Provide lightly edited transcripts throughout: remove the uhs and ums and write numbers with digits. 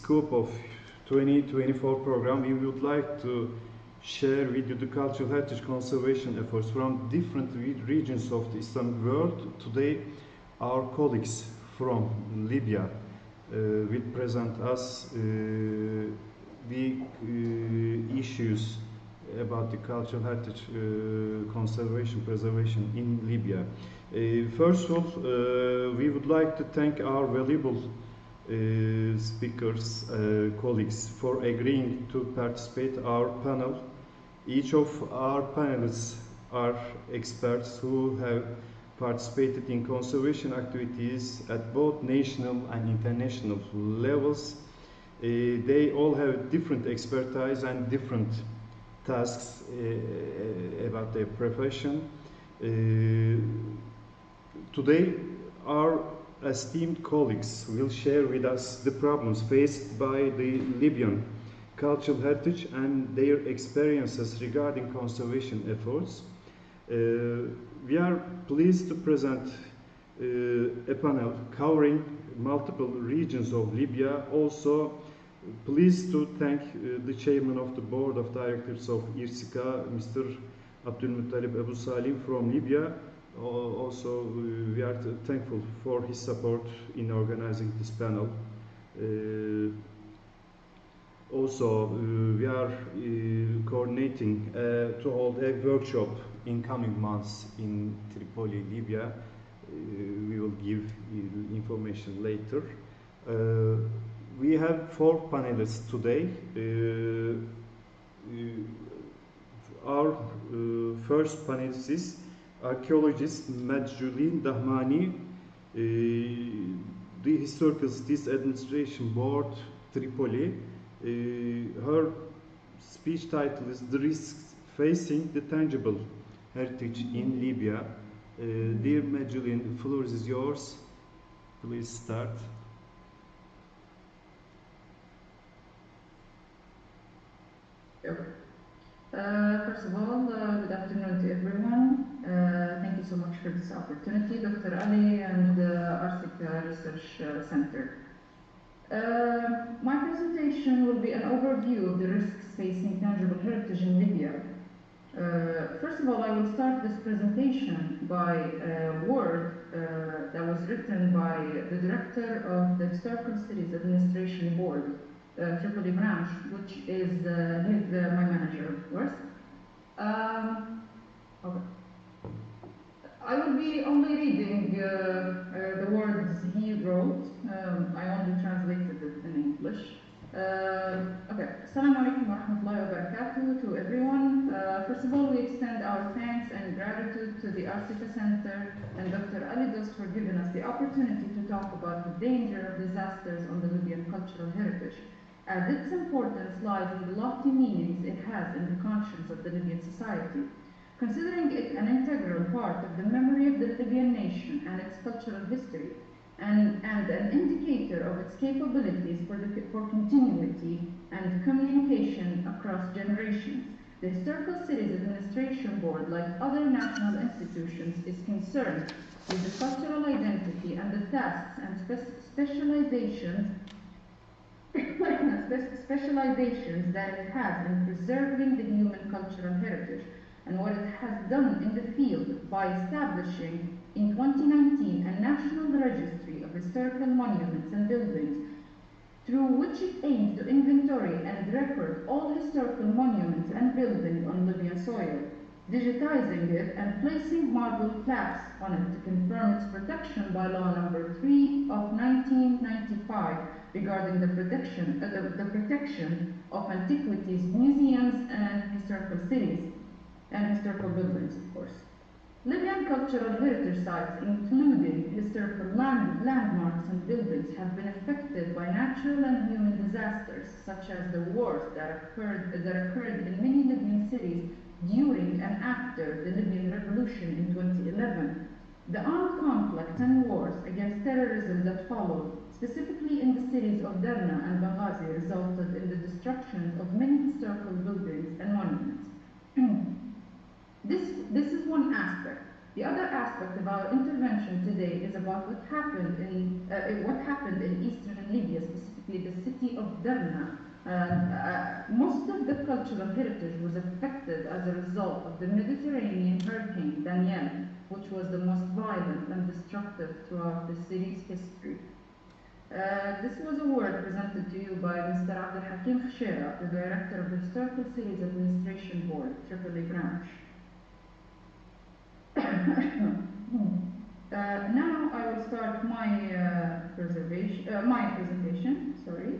scope of 2024 program, we would like to share with you the cultural heritage conservation efforts from different regions of the Islamic world. Today, our colleagues from Libya will present us the issues about the cultural heritage conservation, preservation in Libya. First of all, we would like to thank our valuable speakers, colleagues, for agreeing to participate in our panel. Each of our panelists are experts who have participated in conservation activities at both national and international levels. They all have different expertise and different tasks about their profession. Today, our esteemed colleagues will share with us the problems faced by the Libyan cultural heritage and their experiences regarding conservation efforts. We are pleased to present a panel covering multiple regions of Libya. Also, pleased to thank the chairman of the board of directors of Ircica, Mr. Abdülmuttalib Ebu Salim from Libya. Also, we are thankful for his support in organizing this panel. Also, we are coordinating to hold a workshop in coming months in Tripoli, Libya. We will give information later. We have 4 panelists today. Our first panelist is archaeologist Medjulin Dahmani, the Historical Cities Administration Board, Tripoli. Her speech title is The Risks Facing the Tangible Heritage in Libya. Dear Medjulin, the floor is yours. Please start. First of all, good afternoon to everyone. Thank you so much for this opportunity, Dr. Ali and Ircica Research Center. My presentation will be an overview of the risks facing tangible heritage in Libya. First of all, I will start this presentation by a word that was written by the director of the Historical Cities Administration Board, Tripoli branch, which is my manager, of course. Okay. I will be only reading the words he wrote. I only translated it in English. Okay. Assalamu alaikum wa rahmatullahi wa barakatuh to everyone. First of all, we extend our thanks and gratitude to the Ircica Center and Dr. Ali Dost for giving us the opportunity to talk about the danger of disasters on the Libyan cultural heritage, as its importance lies in the lofty meanings it has in the conscience of the Libyan society. Considering it an integral part of the memory of the Libyan nation and its cultural history, and an indicator of its capabilities for continuity and communication across generations, the Historical Cities Administration Board, like other national institutions, is concerned with the cultural identity and the tasks and specializations that it has in preserving the human cultural heritage, and what it has done in the field by establishing in 2019 a national registry of historical monuments and buildings, through which it aims to inventory and record all historical monuments and buildings on Libyan soil, digitizing it and placing marble plaques on it to confirm its protection by law number 3 of 1995 regarding the protection of antiquities, museums, and historical cities, and historical buildings, of course. Libyan cultural heritage sites, including historical landmarks and buildings, have been affected by natural and human disasters, such as the wars that occurred in many Libyan cities during and after the Libyan Revolution in 2011. The armed conflict and wars against terrorism that followed, specifically in the cities of Derna and Benghazi, resulted in the destruction of many historical buildings and monuments. This is one aspect. The other aspect of our intervention today is about what happened in eastern Libya, specifically specifically the city of Derna. Most of the cultural heritage was affected as a result of the Mediterranean hurricane Danielle, which was the most violent and destructive throughout the city's history. This was a word presented to you by Mr. Abdel Hakim Khshera, the Director of the Historical Cities Administration Board, Tripoli branch. Now I will start my presentation. Sorry.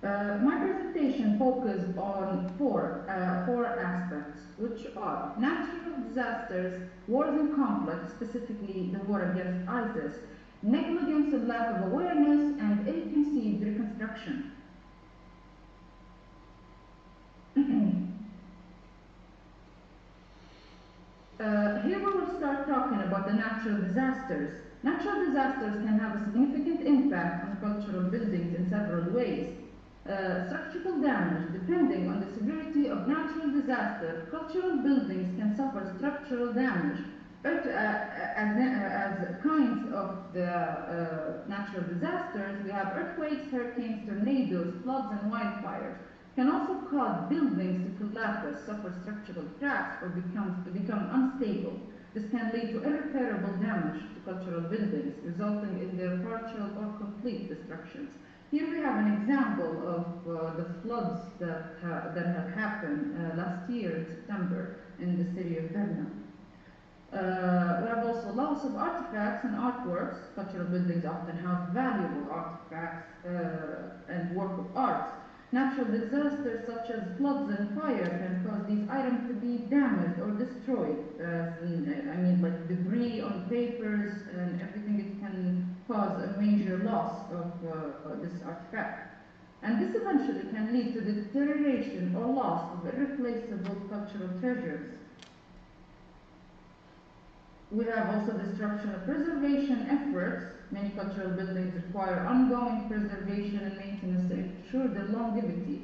My presentation focused on four aspects, which are natural disasters, wars and conflicts, specifically the war against ISIS, negligence and lack of awareness, and ill-conceived reconstruction. Here we will start talking about the natural disasters. Natural disasters can have a significant impact on cultural buildings in several ways. Structural damage, depending on the severity of natural disaster, cultural buildings can suffer structural damage. As kinds of the natural disasters, we have earthquakes, hurricanes, tornadoes, floods, and wildfires. Can also cause buildings to collapse, suffer structural cracks, or become unstable. This can lead to irreparable damage to cultural buildings, resulting in their partial or complete destructions. Here we have an example of the floods that have happened last year in September in the city of Derna. We have also loss of artifacts and artworks. Cultural buildings often house valuable artifacts and work of art. Natural disasters such as floods and fire can cause these items to be damaged or destroyed. Like debris on papers and everything. It can cause a major loss of this artifact. And this eventually can lead to the deterioration or loss of irreplaceable cultural treasures. We have also destruction of preservation efforts. Many cultural buildings require ongoing preservation and maintenance to ensure their longevity,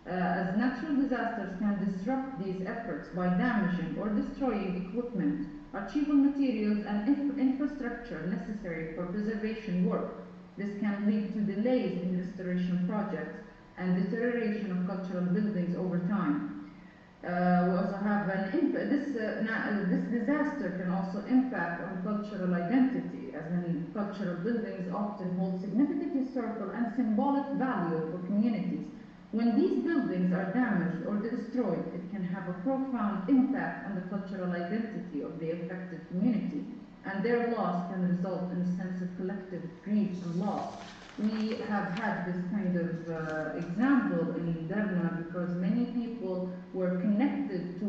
as natural disasters can disrupt these efforts by damaging or destroying equipment, archival materials, and infrastructure necessary for preservation work. This can lead to delays in restoration projects and deterioration of cultural buildings over time. We also have this disaster can also impact on cultural identity, as in cultural buildings often hold significant historical and symbolic value for communities. When these buildings are damaged or destroyed, it can have a profound impact on the cultural identity of the affected community, and their loss can result in a sense of collective grief and loss. We have had this kind of example in Derna because many people were connected to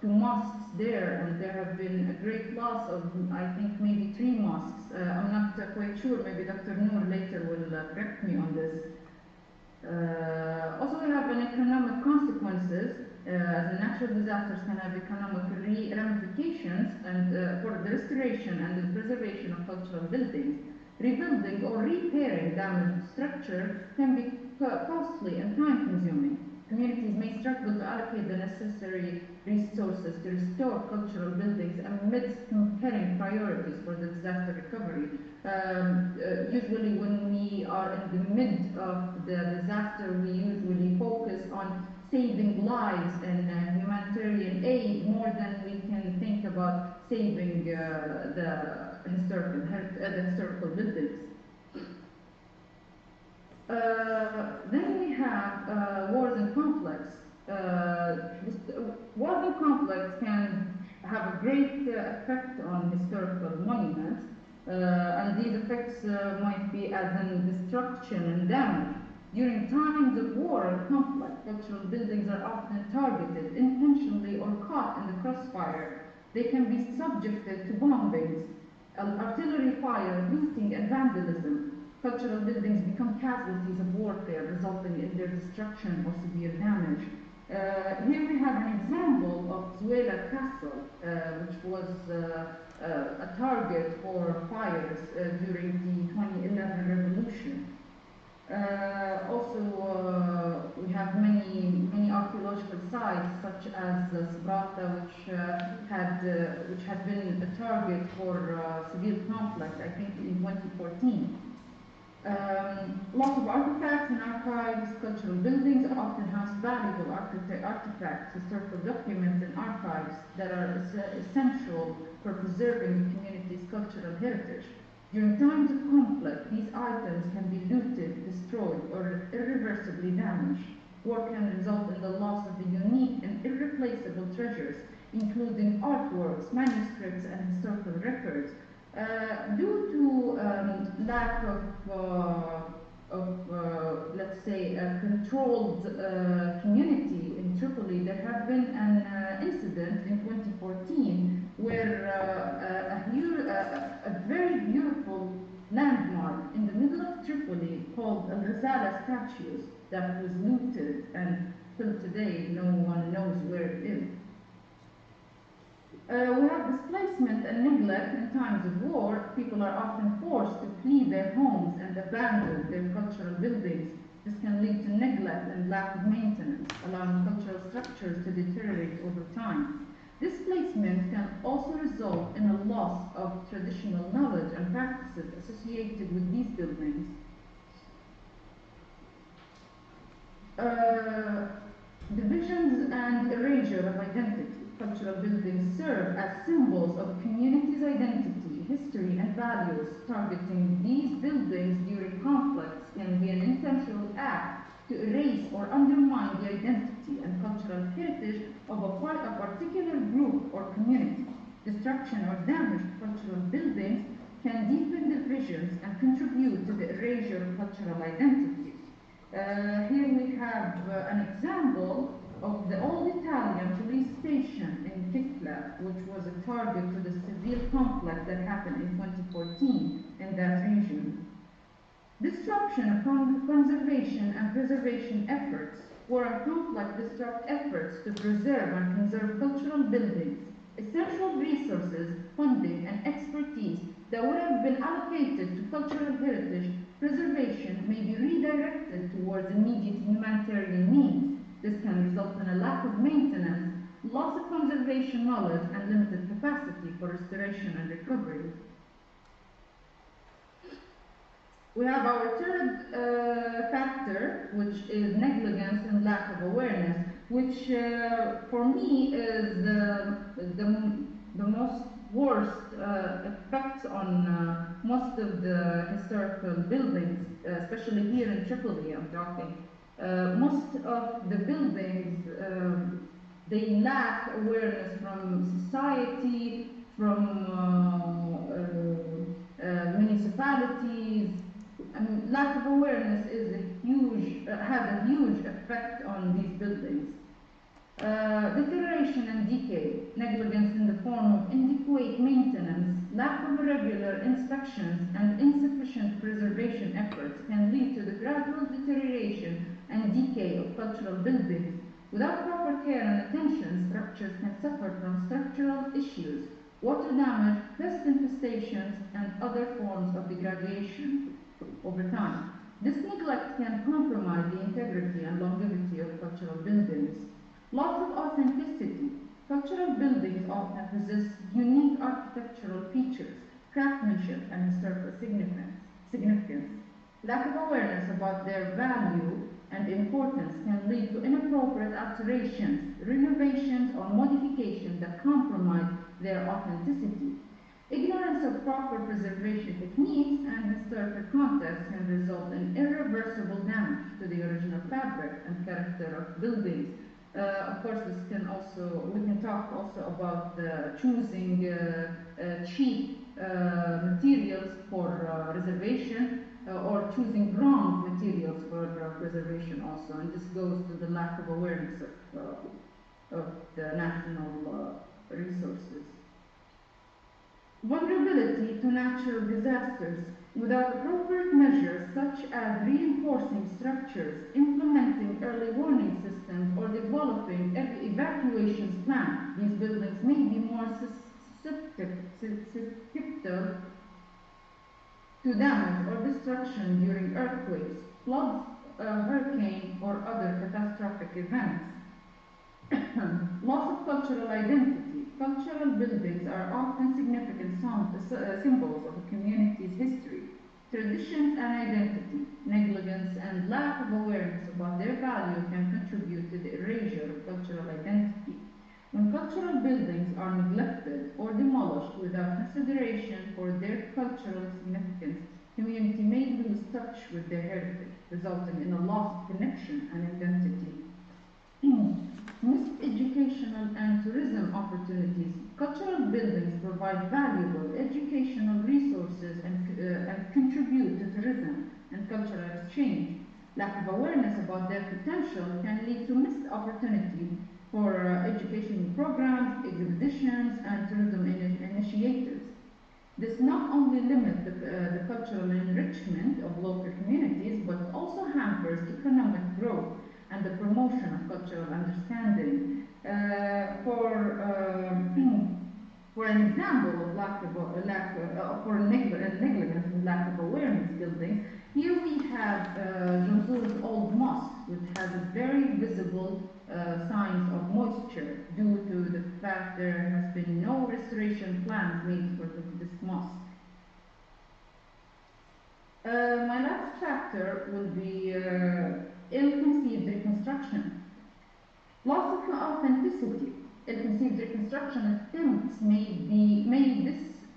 mosques there, and there have been a great loss of, I think, maybe 3 mosques. I'm not quite sure, maybe Dr. Noor later will correct me on this. Also, we have an economic consequences, as the natural disasters can have economic ramifications and for the restoration and the preservation of cultural buildings. Rebuilding or repairing damaged structure can be costly and time-consuming. Communities may struggle to allocate the necessary resources to restore cultural buildings amidst comparing priorities for the disaster recovery. Usually when we are in the mid of the disaster, we usually focus on saving lives and humanitarian aid more than we can think about saving the historical buildings. Then we have wars and conflicts. Wars and conflicts can have a great effect on historical monuments, and these effects might be as in destruction and damage. During times of war and conflict, cultural buildings are often targeted intentionally or caught in the crossfire. They can be subjected to bombings, artillery fire, looting, and vandalism. Cultural buildings become casualties of warfare, resulting in their destruction or severe damage. Here we have an example of Zuela Castle, which was a target for fires during the 2011 revolution. We have many archaeological sites, such as Sbrata, which had been a target for civil conflict, I think in 2014. Lots of artifacts and archives, cultural buildings often house valuable artifacts, historical documents, and archives that are essential for preserving the community's cultural heritage. During times of conflict, these items can be looted, destroyed, or irreversibly damaged. War can result in the loss of the unique and irreplaceable treasures, including artworks, manuscripts, and historical records. Due to lack of let's say, a controlled community in Tripoli, there have been an incident in 2014 where a very beautiful landmark in the middle of Tripoli called Al-Ghazala statues that was looted, and till today no one knows where it is. We have displacement and neglect in times of war. People are often forced to flee their homes and abandon their cultural buildings. This can lead to neglect and lack of maintenance, allowing cultural structures to deteriorate over time. Displacement can also result in a loss of traditional knowledge and practices associated with these buildings. Divisions and erasure of identity. Cultural buildings serve as symbols of a community's identity, history, and values. Targeting these buildings during conflicts can be an intentional act to erase or undermine the identity and cultural heritage of a particular group or community. Destruction or damage to cultural buildings can deepen divisions and contribute to the erasure of cultural identity. Here we have an example of the old Italian police station in Kikla, which was a target to the civil conflict that happened in 2014 in that region. Disruption of conservation and preservation efforts, war and conflict disrupt efforts to preserve and conserve cultural buildings. Essential resources, funding, and expertise that would have been allocated to cultural heritage preservation may be redirected towards immediate humanitarian needs. This can result in a lack of maintenance, loss of conservation knowledge, and limited capacity for restoration and recovery. We have our third factor, which is negligence and lack of awareness, which for me is the most worst effects on most of the historical buildings, especially here in Tripoli, I'm talking. Most of the buildings, they lack awareness from society, from municipalities. I mean, lack of awareness is has a huge effect on these buildings. Deterioration and decay, negligence in the form of inadequate maintenance, lack of regular inspections, and insufficient preservation efforts can lead to the gradual deterioration and decay of cultural buildings. Without proper care and attention, structures can suffer from structural issues, water damage, pest infestations, and other forms of degradation over time. This neglect can compromise the integrity and longevity of cultural buildings. Loss of authenticity. Cultural buildings often possess unique architectural features, craftsmanship, and historical significance. Lack of awareness about their value and importance can lead to inappropriate alterations, renovations, or modifications that compromise their authenticity. Ignorance of proper preservation techniques and historical context can result in irreversible damage to the original fabric and character of buildings. Of course, we can talk also about choosing cheap materials for reservation or choosing wrong materials for preservation also, and this goes to the lack of awareness of the national resources. Vulnerability to natural disasters. Without appropriate measures such as reinforcing structures, implementing early warning systems, or developing evacuation plans, these buildings may be more susceptible to damage or destruction during earthquakes, floods, hurricanes, or other catastrophic events. Loss of cultural identity. cultural buildings are often significant symbols of a community's history, traditions, and identity. Negligence and lack of awareness about their value can contribute to the erasure of cultural identity. When cultural buildings are neglected or demolished without consideration for their cultural significance, community may lose touch with their heritage, resulting in a loss of connection and identity. Missed educational and tourism opportunities. Cultural buildings provide valuable educational resources and contribute to tourism and cultural exchange. Lack of awareness about their potential can lead to missed opportunity for educational programs, exhibitions, and tourism initiatives. This not only limits the cultural enrichment of local communities, but also hampers economic growth and the promotion of cultural understanding. For an example of negligence and lack of awareness buildings, here we have Jamsur's old mosque, which has a very visible signs of moisture due to the fact there has been no restoration plans made for this mosque. My last chapter will be ill-conceived reconstruction. Loss of authenticity. Ill-conceived reconstruction attempts may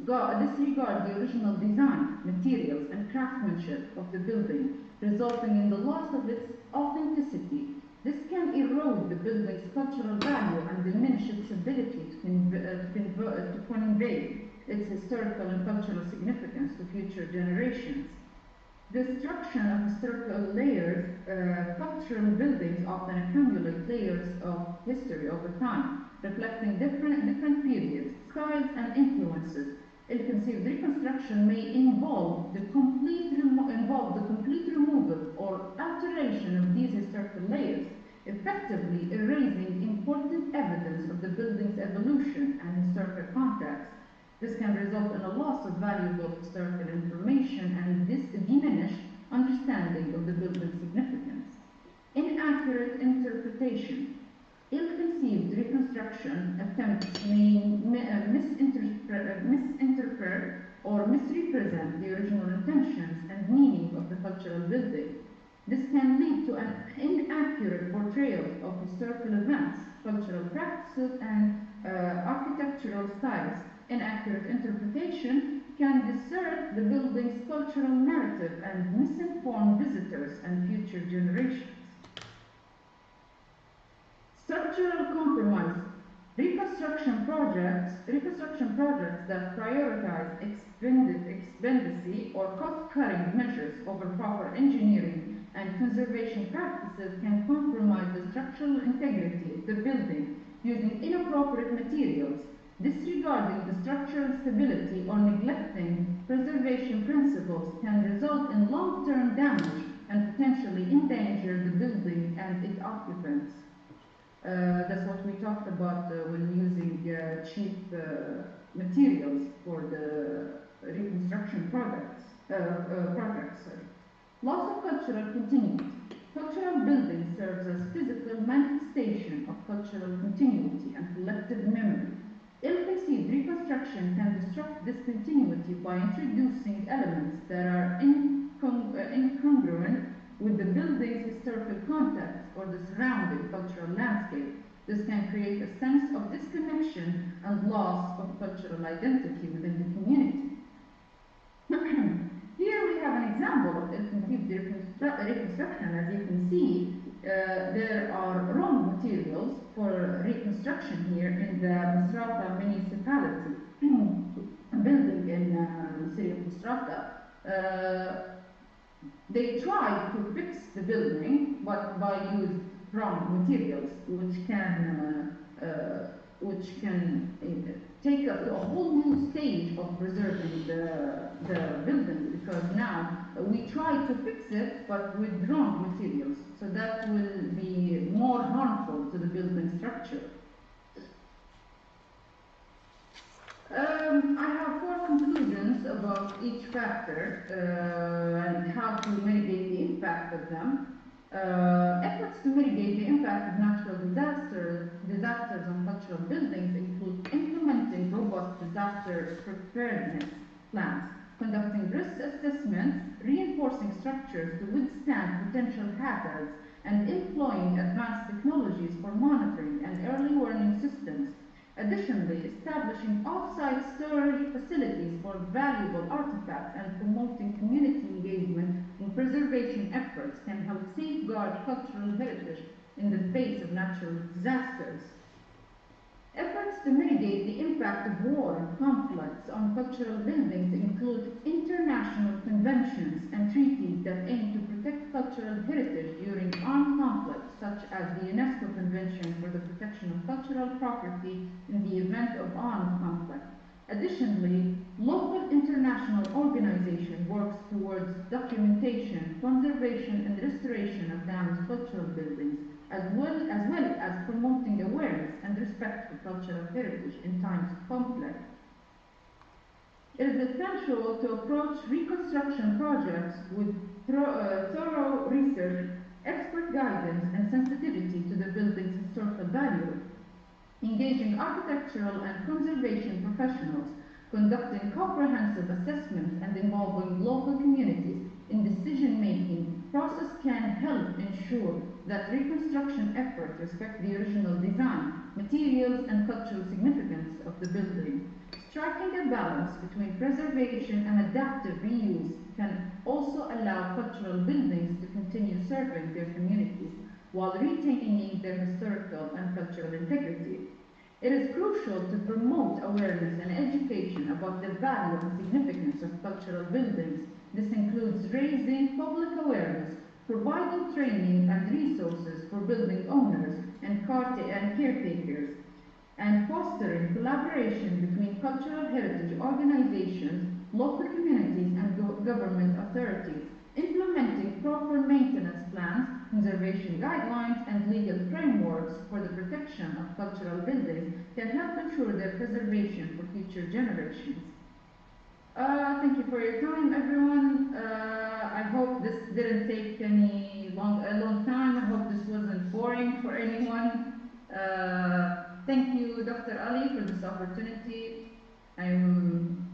disregard the original design, materials, and craftsmanship of the building, resulting in the loss of its authenticity. This can erode the building's cultural value and diminish its ability to convey its historical and cultural significance to future generations. Destruction of historical layers. Cultural buildings often accumulate layers of history over time, reflecting different periods, styles, and influences. Ill-conceived reconstruction may involve the complete removal or alteration of these historical layers, effectively erasing important evidence of the building's evolution and historical context. This can result in a loss of valuable historical information and diminished understanding of the building's significance. Inaccurate interpretation. Ill-conceived reconstruction attempts may misinterpret or misrepresent the original intentions and meaning of the cultural building. This can lead to an inaccurate portrayal of historical events, cultural practices, and architectural styles. Inaccurate interpretation can distort the building's cultural narrative and misinform visitors and future generations. Structural compromise. Reconstruction projects that prioritize expediency or cost-cutting measures over proper engineering and conservation practices can compromise the structural integrity of the building using inappropriate materials, disregarding the structural stability or neglecting preservation principles can result in long-term damage and potentially endanger the building and its occupants. That's what we talked about when using cheap materials for the reconstruction projects. Loss of cultural continuity. Cultural building serves as physical manifestation of cultural continuity and collective memory. Ill-conceived reconstruction can disrupt this continuity by introducing elements that are incongruent with the building's historical context or the surrounding cultural landscape. This can create a sense of disconnection and loss of cultural identity within the community. Here we have an example of ill-conceived reconstruction. As you can see, there are wrong materials for reconstruction here in the Misrata municipality, a building in the city of Misrata. They tried to fix the building, but by using wrong materials, which can take us to a whole new stage of preserving the building, because now we try to fix it, but with wrong materials. So that will be more harmful to the building structure. I have 4 conclusions about each factor and how to mitigate the impact of them. Efforts to mitigate the impact of natural disasters on cultural buildings include disaster preparedness plans, conducting risk assessments, reinforcing structures to withstand potential hazards, and employing advanced technologies for monitoring and early warning systems. Additionally, establishing off-site storage facilities for valuable artifacts and promoting community engagement in preservation efforts can help safeguard cultural heritage in the face of natural disasters. Efforts to mitigate the impact of war and conflicts on cultural buildings include international conventions and treaties that aim to protect cultural heritage during armed conflicts, such as the UNESCO Convention for the Protection of Cultural Property in the event of armed conflict. Additionally, local international organization works towards documentation, conservation, and restoration of damaged cultural buildings, as well as promoting awareness and respect for cultural heritage in times of conflict. It is essential to approach reconstruction projects with thorough research, expert guidance, and sensitivity to the building's historical value, engaging architectural and conservation professionals, conducting comprehensive assessments, and involving local communities in decision-making process can help ensure that reconstruction efforts respect the original design, materials, and cultural significance of the building. Striking a balance between preservation and adaptive reuse can also allow cultural buildings to continue serving their communities while retaining their historical and cultural integrity. It is crucial to promote awareness and education about the value and significance of cultural buildings. This includes raising public awareness, providing training and resources for building owners and caretakers, and fostering collaboration between cultural heritage organizations, local communities, and government authorities. Implementing proper maintenance plans, conservation guidelines, and legal frameworks for the protection of cultural buildings can help ensure their preservation for future generations. Thank you for your time, everyone. I hope this didn't take a long time. I hope this wasn't boring for anyone. Thank you, Dr. Ali, for this opportunity. I'm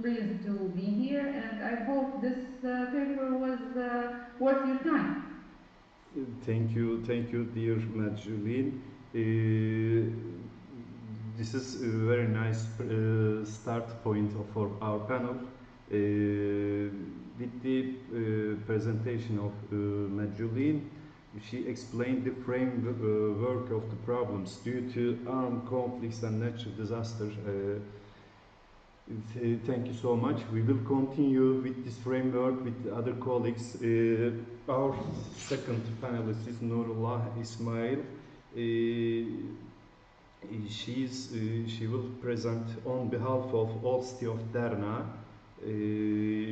pleased to be here, and I hope this paper was worth your time. Thank you, dear Majulin. This is a very nice start point for our panel. With the presentation of Majulin, she explained the framework of the problems due to armed conflicts and natural disasters. Thank you so much. We will continue with this framework with other colleagues. Our second panelist is Nurullah Ismail. She will present on behalf of Old City of Derna.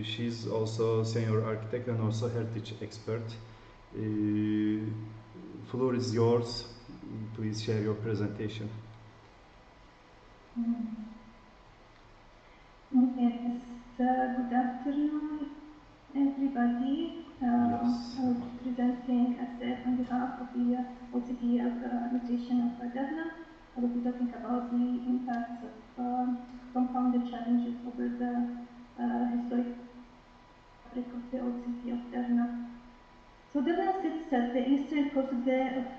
She's also senior architect and also heritage expert. Floor is yours. Please share your presentation. Yes, good afternoon, everybody. Yes. I will be presenting as said on behalf of the OCD of Administration of Derna. I will be talking about the impacts of compounded challenges over the historic fabric of the old city of Derna. So Derna sits at the eastern coast of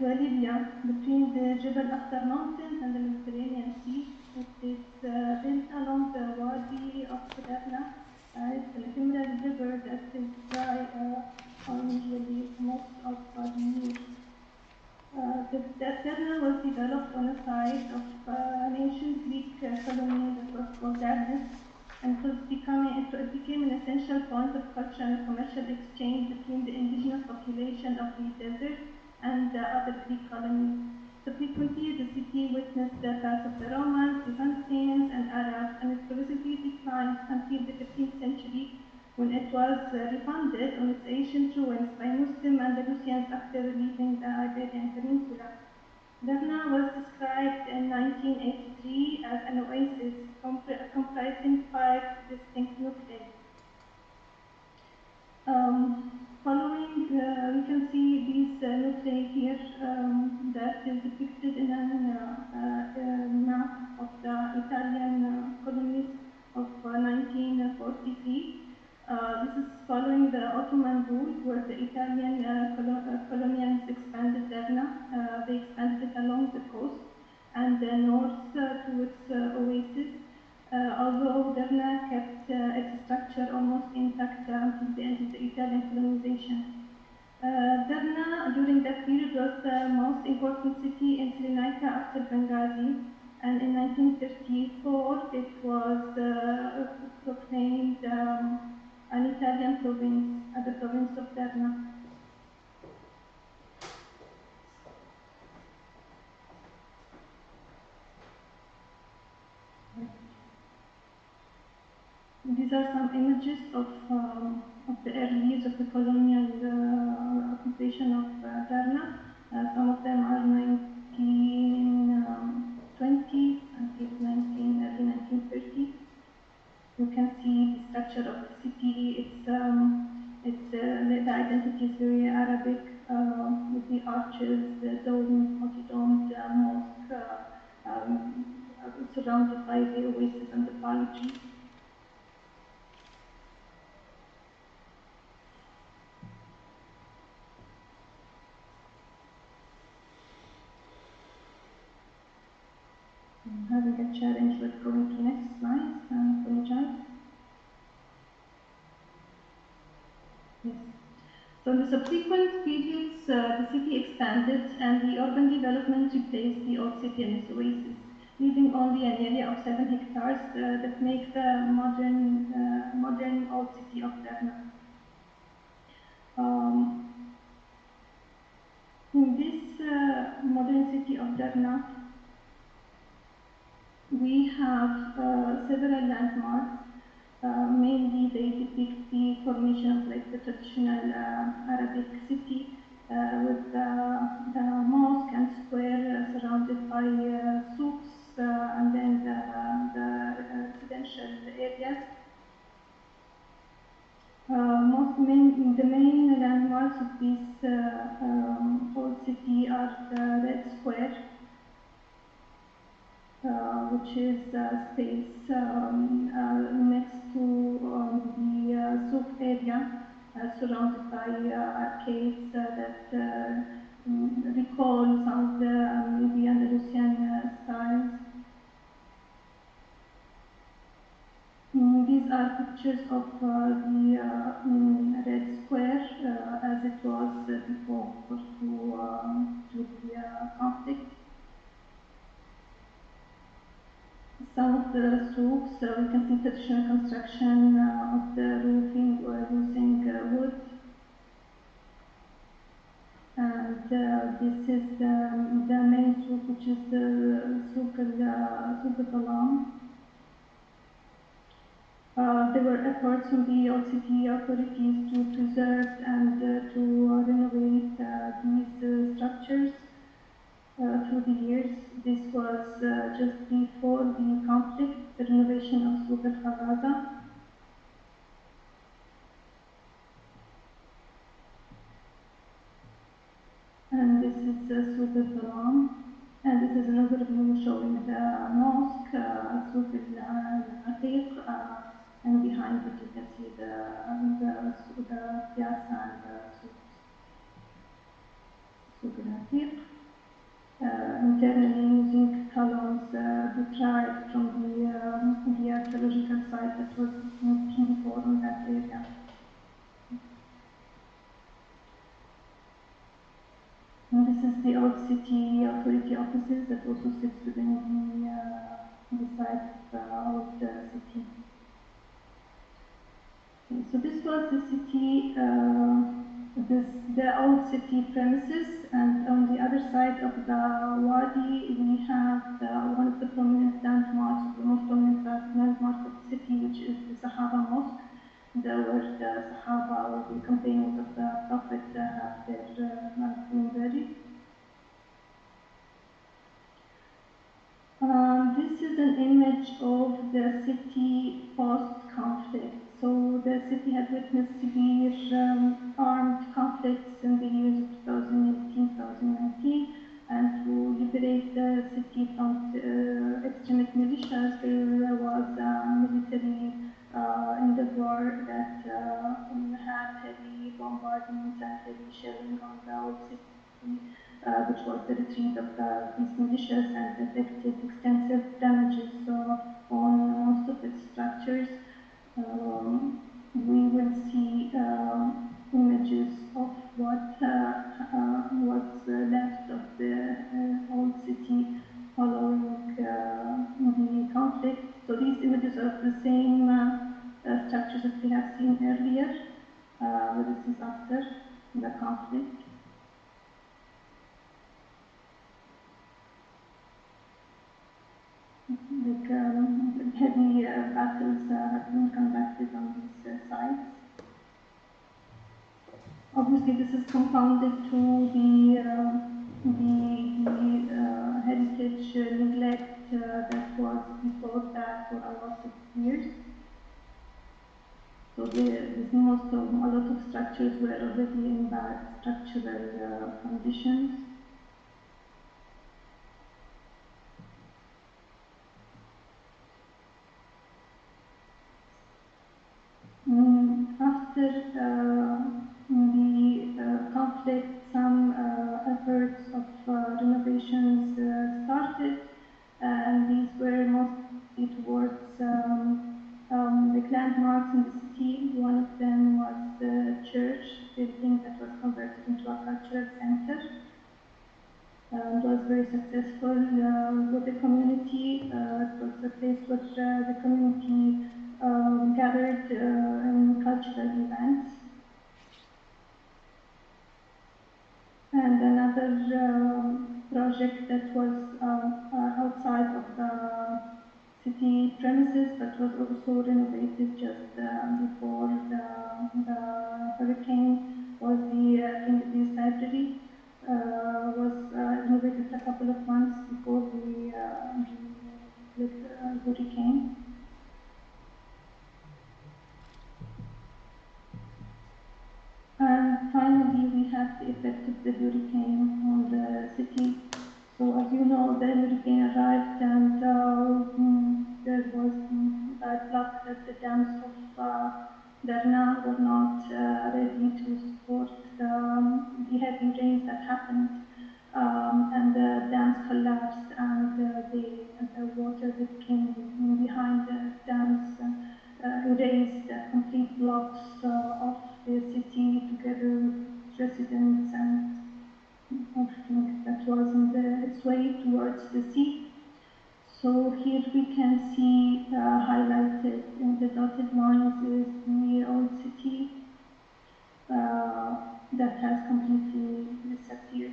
Libya, between the Jebel Akhtar mountains and the Mediterranean Sea. It is built along the Wadi of Derna. It's an ephemeral river that is dry usually most of the year. Derna was developed on the site of an ancient Greek colony that was called Darnus, and it became an essential point of cultural and commercial exchange between the indigenous population of the desert and the other Greek colonies. Subsequently, the city witnessed the path of the Romans, Byzantines, and Arabs, and it progressively declined until the 15th century, when it was refunded on its ancient ruins by Muslim Andalusians after leaving the Iberian Peninsula. Derna was described in 1983 as an oasis comprising 5 distinct nuclei. Following, we can see these nuclei here that is depicted in a map of the Italian colony the Italian colonials expanded Derna. They expanded it along the coast and north to its oasis. Although Derna kept its structure almost intact until the end of the Italian colonization. Derna during that period was the most important city in Sri Lanka after Benghazi, and in 1934 it was proclaimed an Italian province, the province of Derna. These are some images of the early years of the colonial occupation of Derna. Some of them are 1920s until early 1930s. You can see the structure of the city. The identity is very Arabic with the arches, the domed, multi-domed mosque surrounded by the oasis and the palm trees. I'm having a challenge with going to next slide. I apologize. Yes. So in the subsequent periods, the city expanded and the urban development replaced the old city and its oasis, leaving only an area of 7 hectares that makes the modern old city of Derna. In this modern city of Derna, we have several landmarks. Mainly they depict the formation of like the traditional Arabic city with the mosque and square surrounded by souks and then the residential areas. The main landmarks of this old city are the Red Square, which is space next to the souk area, surrounded by arcades that recall some of the maybe Andalusian styles. These are pictures of the Red Square as it was before to the conflict. Some of the souks, we can see traditional construction of the roofing using wood. And this is the main souk, which is the souk al-Salam. There were efforts from the old city authorities to preserve and to renovate these structures. Through the years, this was just before the conflict, the renovation of Souk al-Khabaza. And this is Souk al-Salam. And this is another view showing the mosque, Souk al-Atiq, and behind it you can see the piazza and the Souk al-Atiq. Internally using columns derived from the archaeological site that was mentioned before in that area. And this is the old city authority offices that also sits within the site of the old city. Okay, so this was the city, the old city premises, and on the other side of the wadi we have one of the prominent landmarks, the most prominent landmark of the city, which is the Sahaba Mosque, where the Sahaba or the companions of the Prophet have their been buried. This is an image of the city post-conflict. So the city had witnessed severe armed conflicts in the years of 2018-2019, and to liberate the city from extremist militias, there was a military endeavor that had heavy bombardment that heavy shelling on the old city, which was the retreat of these militias, and affected extensive damages on most of its structures. We will see images of what was left of the old city following the conflict. So these images are of the same structures that we have seen earlier, but this is after the conflict. Like heavy battles have been conducted on these sites. Obviously, this is compounded to the heritage neglect that was before that for a lot of years. So a lot of structures were already in bad structural conditions. After the conflict, some efforts of renovations started, and these were mostly towards like landmarks in the city. One of them was the church building that was converted into a cultural center. It was very successful with the community. It was a place where the community gathered in cultural events. And another project that was outside of the city premises, but was also renovated just before the hurricane, was the Kennedy's Library. Was renovated a couple of months before the hurricane. And finally, we have the effect of the hurricane on the city. So as you know, the hurricane arrived, and there was bad luck that the dams of Darna were not ready to support the heavy rains that happened. And the dams collapsed, and the water that came behind the dams erased complete blocks of the city, together with residents and everything that was in its way towards the sea. So here we can see highlighted in the dotted lines is the old city that has completely disappeared.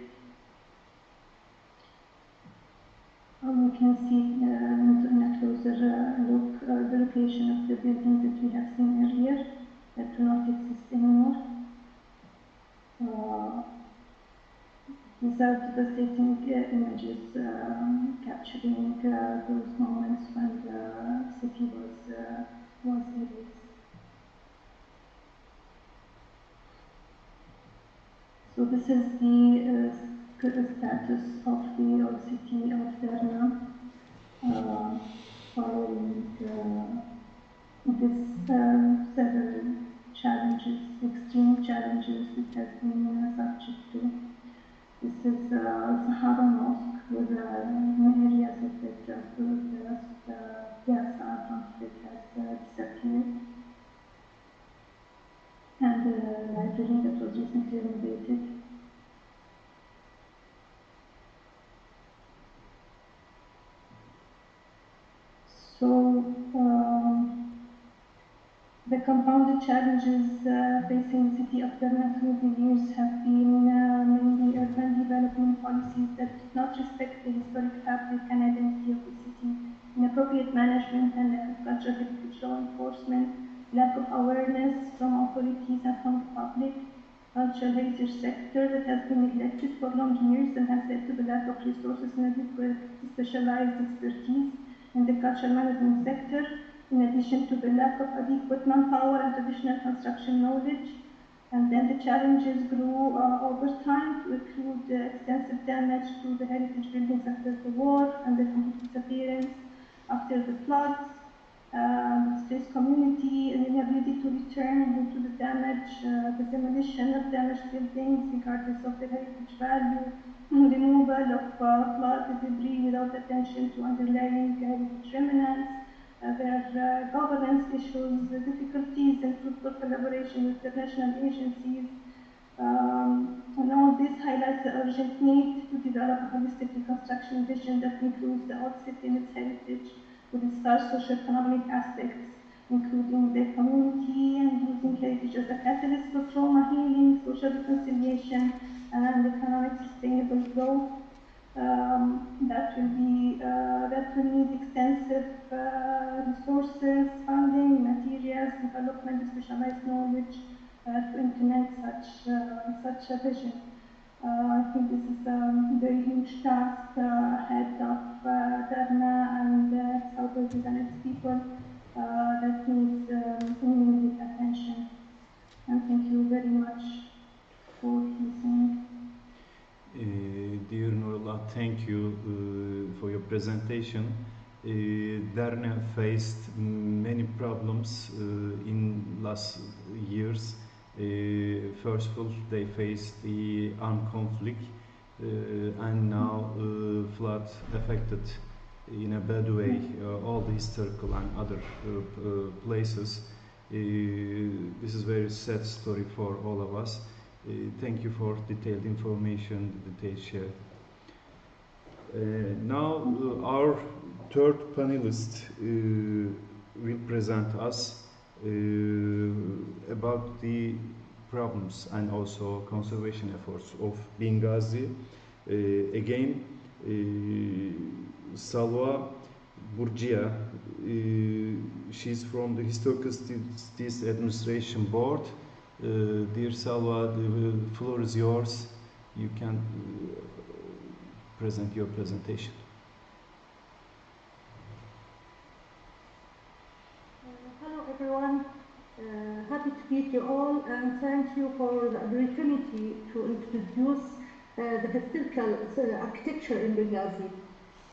We can see in a closer look the location of the buildings that we have seen earlier that do not exist anymore. These are devastating images capturing those moments when the city was erased. So this is the status of the old city of Derna following this several challenges, extreme challenges it has been subject to. This is Sahara Mosque with many areas of it, the piazza in front of it has disappeared, and the library that was recently renovated. So the compounded challenges facing the city of Derna through the years have been mainly urban development policies that did not respect the historic fabric and identity of the city, inappropriate management and lack of cultural heritage law enforcement, lack of awareness from authorities and from the public, cultural heritage sector that has been neglected for long years and has led to the lack of resources and adequate specialized expertise in the cultural management sector, in addition to the lack of adequate manpower and traditional construction knowledge. And then the challenges grew over time to include extensive damage to the heritage buildings after the war and the complete disappearance after the floods. displaced community, and inability to return due to the damage, the demolition of damaged buildings regardless of their heritage value, removal of flood debris without attention to underlying heritage remnants, their governance issues, the difficulties in fruitful collaboration with international agencies. And all this highlights the urgent need to develop a holistic reconstruction vision that includes the old city and its heritage with its large socio-economic aspects, including the community and using heritage as a catalyst for trauma healing, social reconciliation, and economic sustainable growth. That will need extensive resources, funding, materials, development, specialized knowledge to implement such a vision. I think this is a very huge task ahead of Darna and South Sudan and its people that needs immediate attention. And thank you very much for listening. Dear Nurullah, thank you for your presentation. Darna faced many problems in last years. First of all, they faced the armed conflict, and now flood affected in a bad way all the historical and other places. This is a very sad story for all of us. Thank you for detailed information, detailed share. Now our third panelist will present us about the problems and also conservation efforts of Benghazi. Again, Salwa Burgia, she's from the Historical Studies Administration Board. Dear Salwa, the floor is yours. You can present your presentation. Hello everyone, happy to meet you all and thank you for the opportunity to introduce the historical architecture in Benghazi.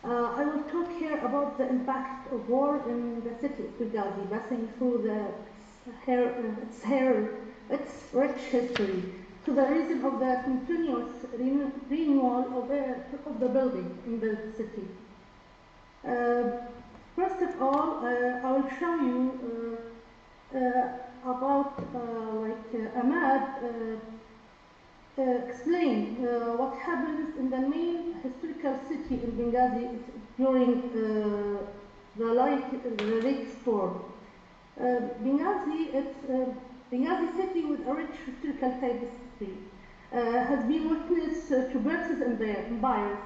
I will talk here about the impact of war in the city of Benghazi, passing through its rich history, to the reason of the continuous renewal of the building in the city. First of all, I will show you about a map explain what happens in the main historical city in Benghazi during the late storm. Benghazi city with a rich historical tapestry has been witness to births and empires,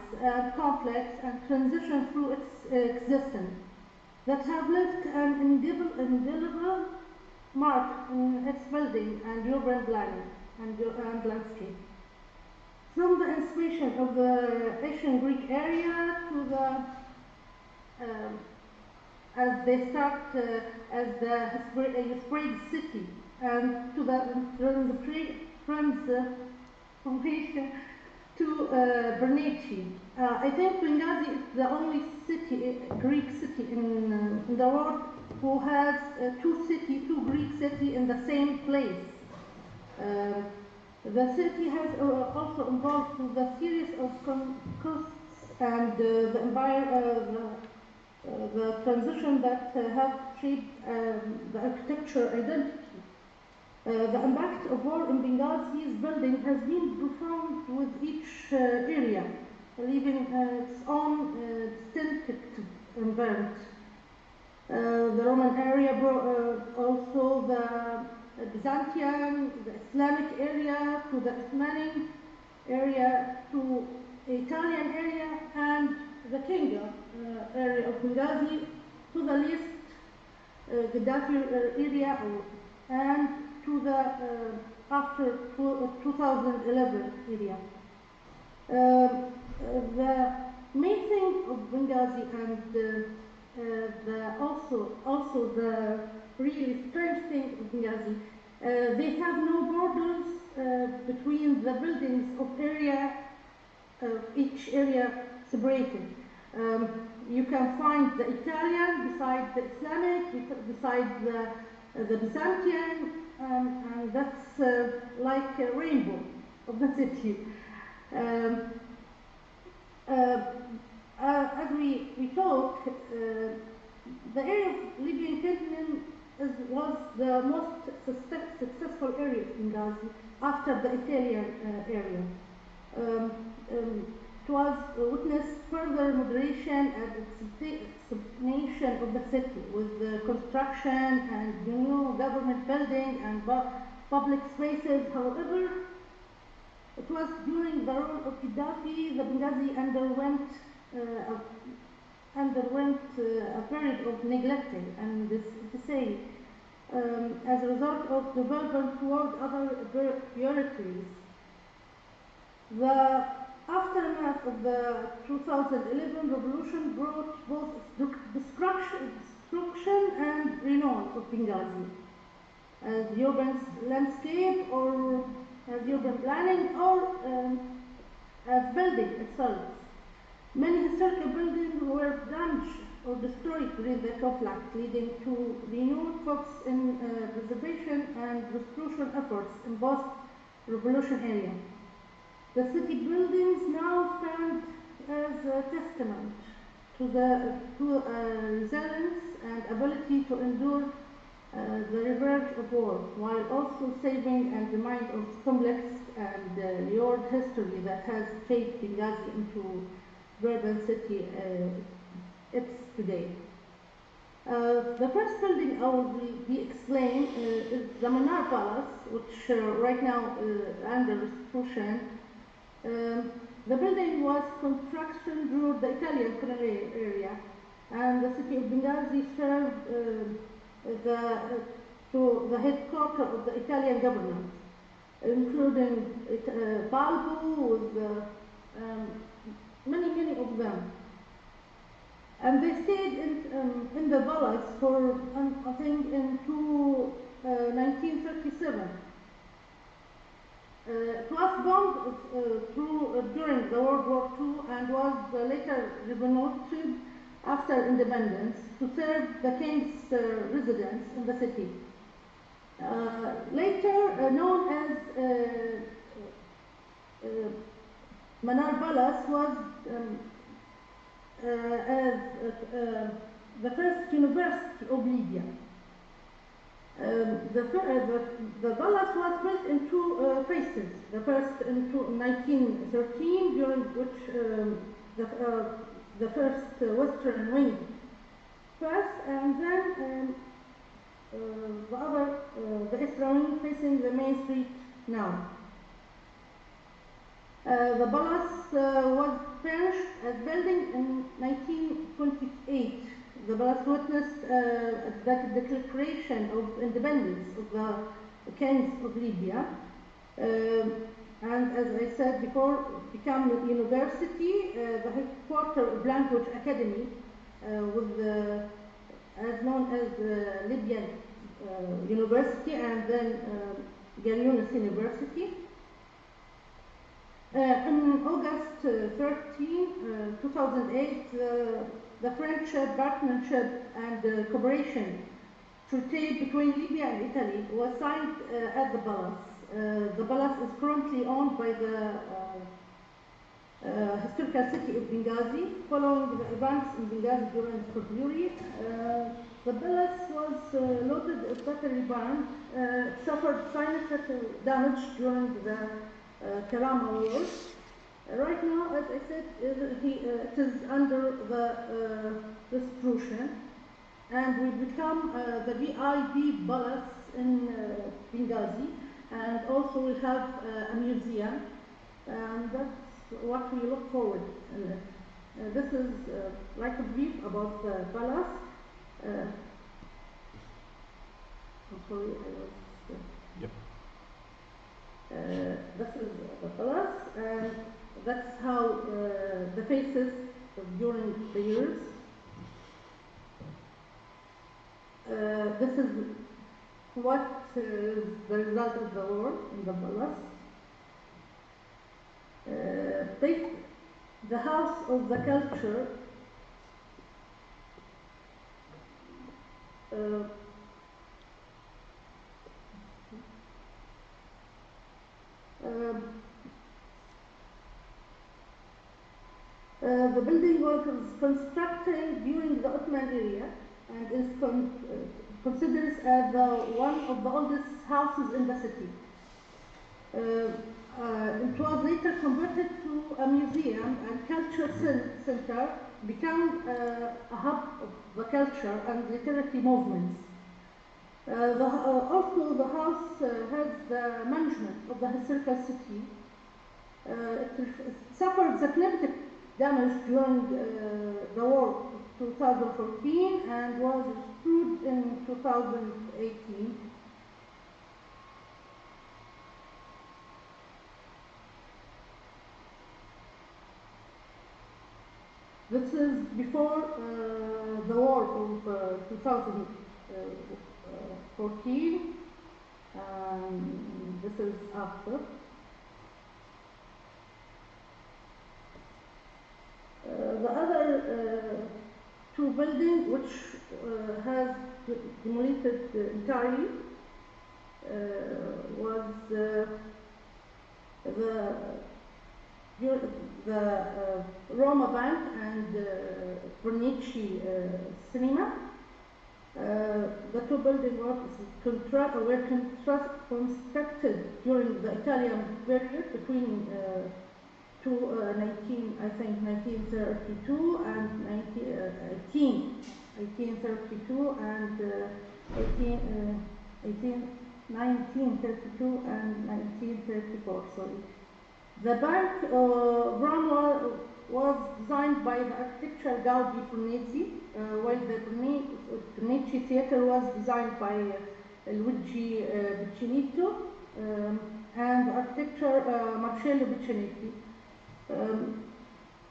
conflicts, and transition through its existence that have left an indelible mark in its building and urban planning and landscape. From the inspiration of the ancient Greek area to the as they start as the Historic city, and to the transformation to Bernacchi. I think Benghazi is the only Greek city in the world who has two Greek cities in the same place. The city has also involved with a series of conquests and the transition that have shaped the architecture identity. The impact of war in Benghazi's building has been profound with each area, leaving its own distinct environment. The Roman area, also the Byzantine, the Islamic area, to the Ottoman area, to the Italian area, and the Kingdom area of Benghazi, to the least Gaddafi area, and to the after 2011 area. The main thing of Benghazi and also the really strange thing of Benghazi, they have no borders between the buildings of each area separated. You can find the Italian beside the Islamic, beside the Byzantine, and that's like a rainbow of the city. As we talk, the area of Libyan Canton was the most successful area in Benghazi after the Italian area. It was witnessed further moderation and expansion of the city with the construction and new government building and public spaces. However, it was during the rule of Gaddafi that Benghazi underwent a period of neglecting, and this to say, as a result of development toward other priorities. The aftermath of the 2011 revolution brought both destruction and renewal of Benghazi as the urban landscape, or as urban planning, or as building itself. Many historical buildings were damaged or destroyed during the conflict, leading to renewed focus in preservation and restoration efforts in post-revolution area. The city buildings now stand as a testament to resilience and ability to endure the reverse of war, while also saving and remind of complex and layered history that has shaped Benghazi into urban city it's today. The first building I will be explained is the Manar Palace, which right now under restoration. The building was construction during the Italian colonial area, and the city of Benghazi served the headquarters of the Italian government, including Balbo with many of them. And they stayed in the palace for, I think, until 1937. It was bombed during the World War II and was later renovated after independence to serve the king's residence in the city. Later known as Manar Palace, was as the first university of Libya. The palace was built in two phases. The first in 1913, during which the first western wing first, and then the other, the eastern wing facing the main street now. The palace was finished as building in 1928. The palace witnessed the declaration of independence of the kings of Libya, and as I said before, became a university, the headquarters of Language Academy, with as known as Libyan University, and then Galliunus University. In August 13, 2008, the French partnership and cooperation treaty between Libya and Italy was signed at the palace. The palace is currently owned by the historical city of Benghazi. Following the events in Benghazi during the period, the palace was loaded as battery burned, suffered significant damage during the Karama Wars. Right now, as I said, it is under the restoration, and we become the VIP Palace in Benghazi, and also we have a museum, and that's what we look forward in it. This is like a brief about the palace. I'm sorry, I was... Yep. This is the palace, and that's how the faces during the years. This is what is the result of the war in the palace. The house of the culture The building was constructed during the Ottoman era and is considered as one of the oldest houses in the city. It was later converted to a museum and culture center, became a hub of the culture and literary movements. Also, the house has the management of the historical city. It suffered significant damage during the war of 2014 and was restored in 2018. This is before the war of 2014, and this is after. The other two buildings, which has demolished entirely, was the Roma Bank and Bernici Cinema. The two buildings were constructed during the Italian period between 1932 and 1932 and 1934. Sorry. The bank was designed by the architect Gaudi Fornesi, while the Bernici Theatre was designed by Luigi Piccinito and architect Marcello Piccinetti.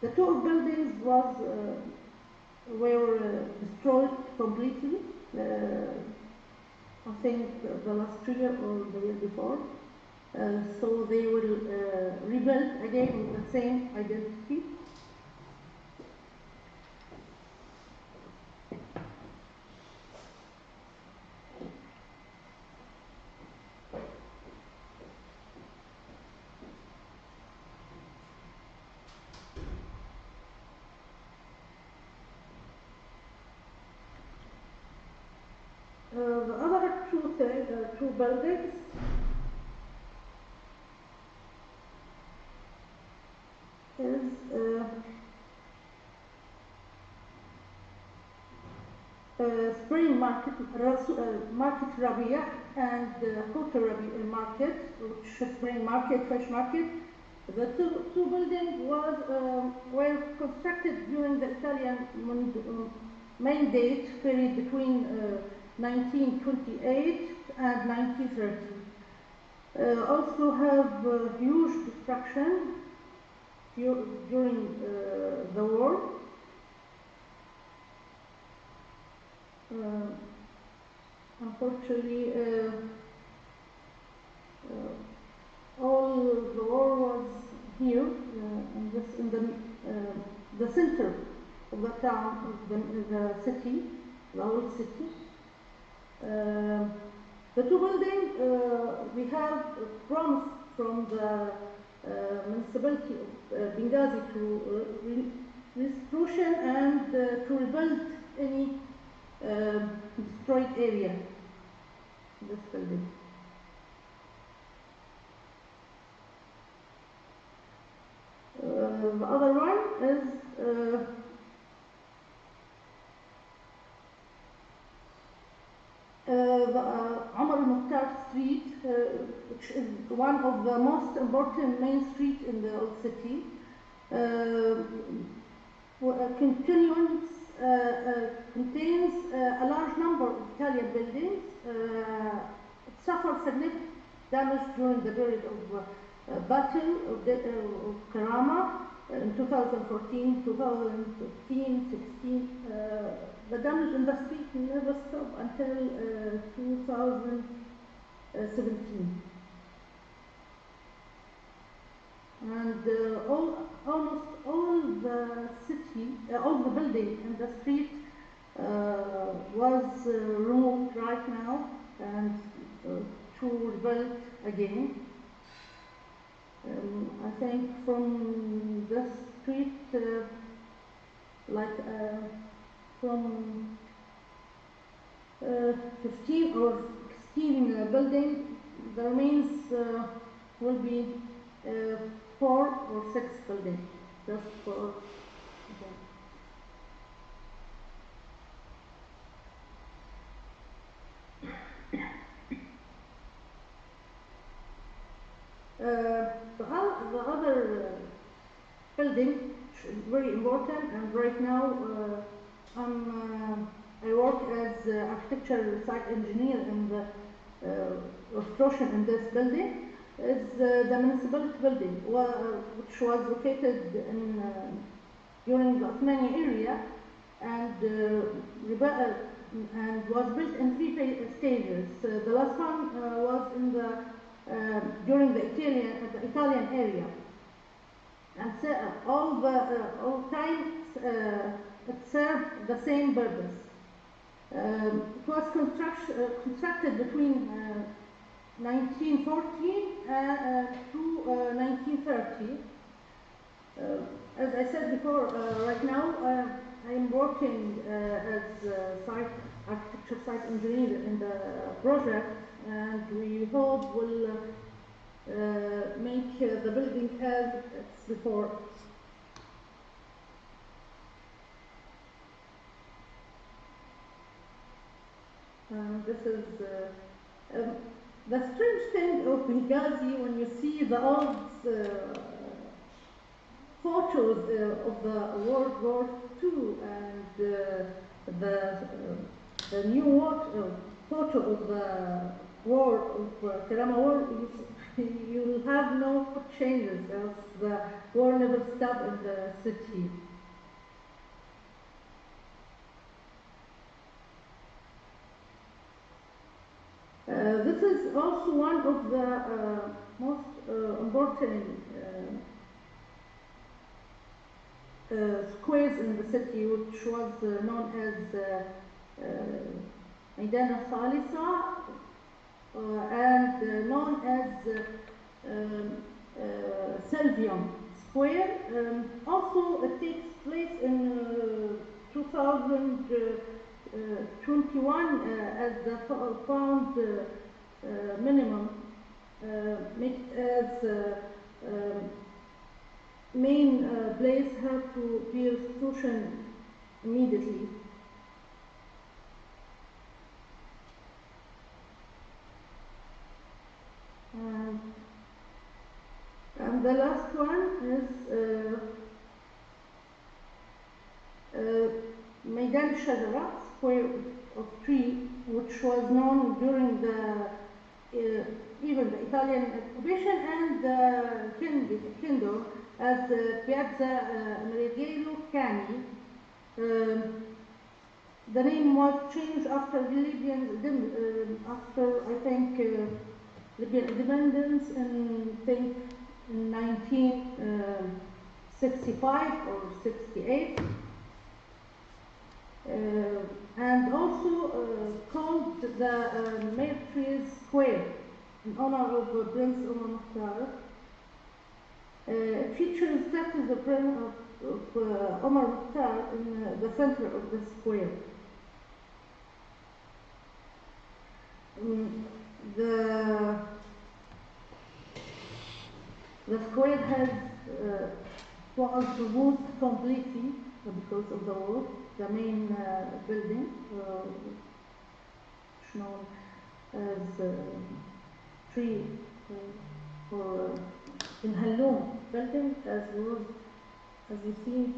The two buildings were destroyed completely. I think the last year or the year before. So they will rebuild again with the same identity. The other two buildings is Spring Market, Market Rabia, and Hotel Rabia Market, which is Spring Market, Fresh Market. The two buildings were constructed during the Italian mandate period between 1928 and 1930. Also have huge destruction during the war. Unfortunately, all the war was here in the center of the town, of the city, the old city. The two buildings we have promised from the municipality of Benghazi to restoration and to rebuild any destroyed area. This building. The other one is the Omar al-Mukhtar Street, which is one of the most important main streets in the old city. Contains a large number of Italian buildings. It suffered significant damage during the period of Battle of Karama in 2014, 2015, 16. The damage in the street never stopped until 2017. And almost all the city, all the buildings in the street was removed right now and to rebuild again. I think from the street, from 15 or 16 building, the remains will be 4 or 6 buildings, just for them. The other building is very important, and right now I work as architectural site engineer in the construction in this building. Is the municipality building, which was located in during the Ottoman area, and was built in 3 stages. The last one was in the during the Italian area, and so all times it served the same purpose. It was constructed between 1914 to 1930. As I said before, right now I am working as architecture site engineer in the project, and we hope will make the building as it's before. This is the strange thing of Benghazi when you see the old photos of the World War II and the new photo of the war of Karama War. You will have no changes, as the war never stopped in the city. This is also one of the most important squares in the city, which was known as Maidan al-Salisa and known as Selvium Square. Also, it takes place in 2021 as the pound minimum, make as main place have to be restitution immediately. And the last one is Maidan Shajara, square of tree, which was known during the even the Italian occupation and the kingdom as Piazza Meridiano Cani. The name was changed after the Libyan, after I think Libyan independence in 1965 or 68. And also called the Military Square in honor of Prince Omar Mukhtar. It features statues of Omar Mukhtar in the center of the square. The square has was removed completely because of the war. The main building, known as tree or in Halloum building, as you see,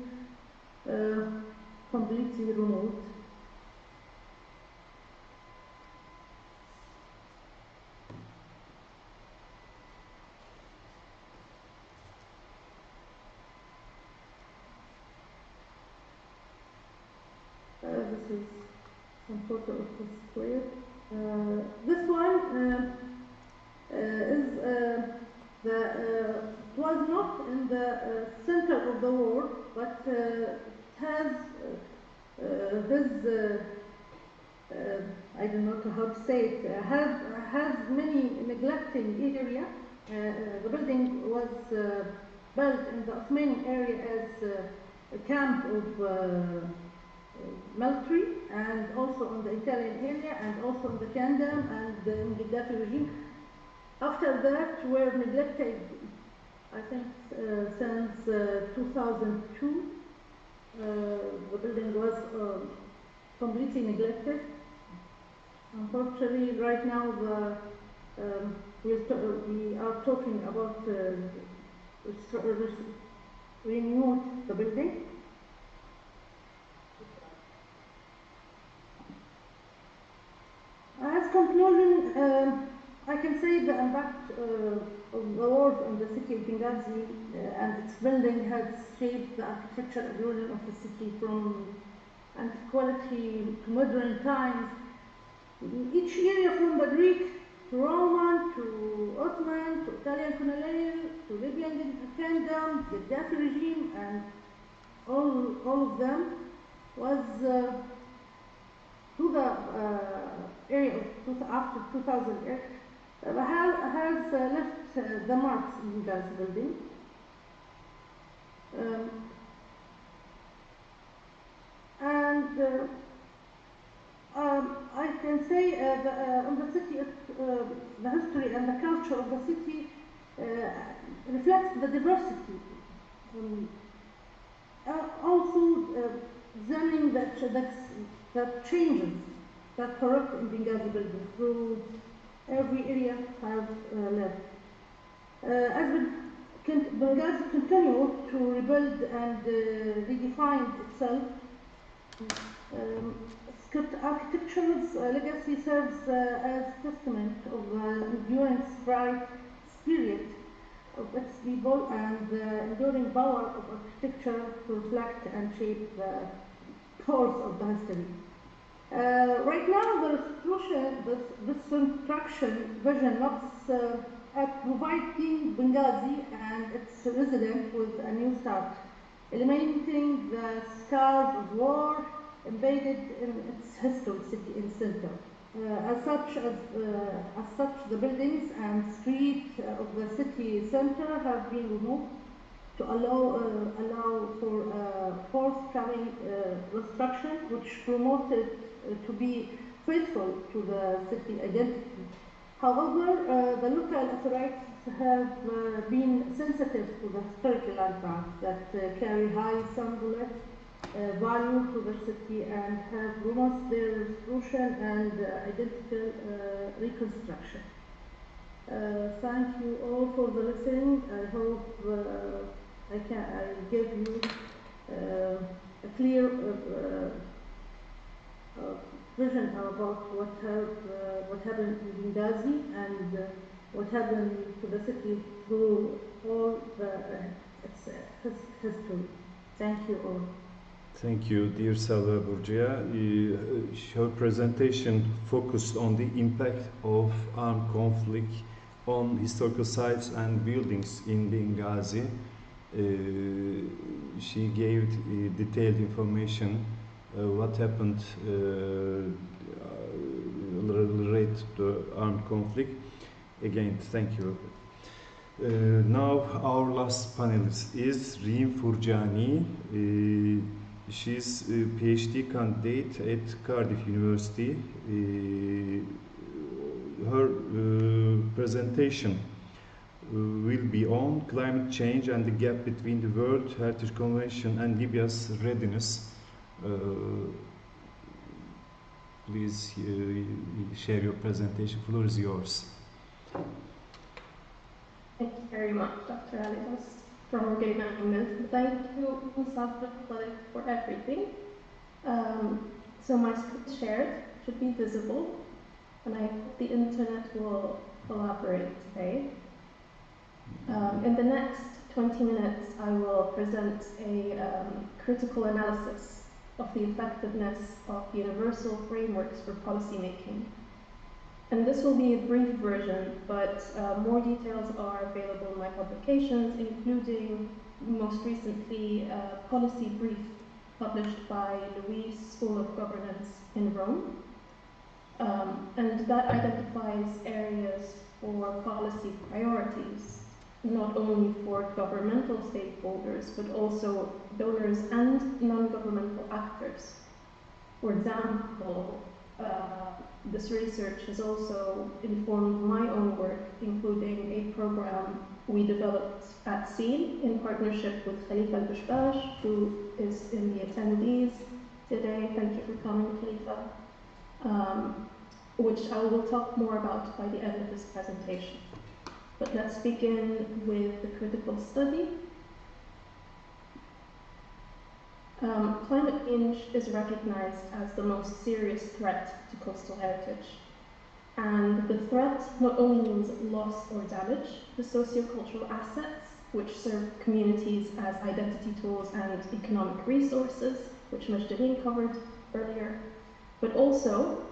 completely removed. This is some photo of the square. This one is was not in the center of the world, but it has I don't know how to say it, has many neglecting area. The building was built in the Ottoman area as a camp of military, and also on the Italian area, and also in the kingdom and in the Gaddafi regime. After that, were neglected, I think, since 2002. The building was completely neglected. Unfortunately, right now we are talking about renewed the building. As conclusion, I can say the impact of the war on the city of Benghazi and its building has shaped the architectural evolution of the city from antiquity to modern times. Each area, from the Greek to Roman to Ottoman to Italian colonial to Libyan kingdom, the Gaddafi regime, and all of them was to the area of after 2008 has left the marks in this building. I can say in the city, the history and the culture of the city reflects the diversity. Also examining the changes that corrupt in Benghazi building through every area have left. As Benghazi continues to rebuild and redefine itself, architectural legacy serves as testament of the enduring bright spirit of its people and the enduring power of architecture to reflect and shape the course of the history. Right now, the reconstruction vision looks at providing Benghazi and its residents with a new start, eliminating the scars of war embedded in its historic city in center. As such, the buildings and streets of the city center have been removed to allow for forthcoming construction, which promoted to be faithful to the city identity. However, the local authorities have been sensitive to the historical landmarks that carry high symbolic value to the city and have promised their restoration and identical reconstruction. Thank you all for the listening. I hope I gave you a clear vision about what happened in Benghazi and what happened to the city through all its history. Thank you all. Thank you, dear Salva Burgia. Her presentation focused on the impact of armed conflict on historical sites and buildings in Benghazi. She gave detailed information what happened related to armed conflict. Again, thank you. Now our last panelist is Reem Furjani. She's a PhD candidate at Cardiff University. Her presentation will be on climate change and the gap between the World Heritage Convention and Libya's readiness. Please share your presentation. The floor is yours. Thank you very much, Dr. Ali, for organizing this. Thank you, Mustafa, for everything. So my screen shared should be visible, and I hope the internet will collaborate today. In the next 20 minutes, I will present a critical analysis of the effectiveness of universal frameworks for policymaking. And this will be a brief version, but more details are available in my publications, including most recently a policy brief published by Louis School of Governance in Rome. And that identifies areas for policy priorities, not only for governmental stakeholders, but also donors and non-governmental actors. For example, this research has also informed my own work, including a program we developed at SEAL in partnership with Khalifa al-Bashbash, who is in the attendees today. Thank you for coming, Khalifa. Which I will talk more about by the end of this presentation. But let's begin with the critical study. Climate change is recognized as the most serious threat to coastal heritage. And the threat not only means loss or damage to sociocultural assets, which serve communities as identity tools and economic resources, which Majdaleen covered earlier, but also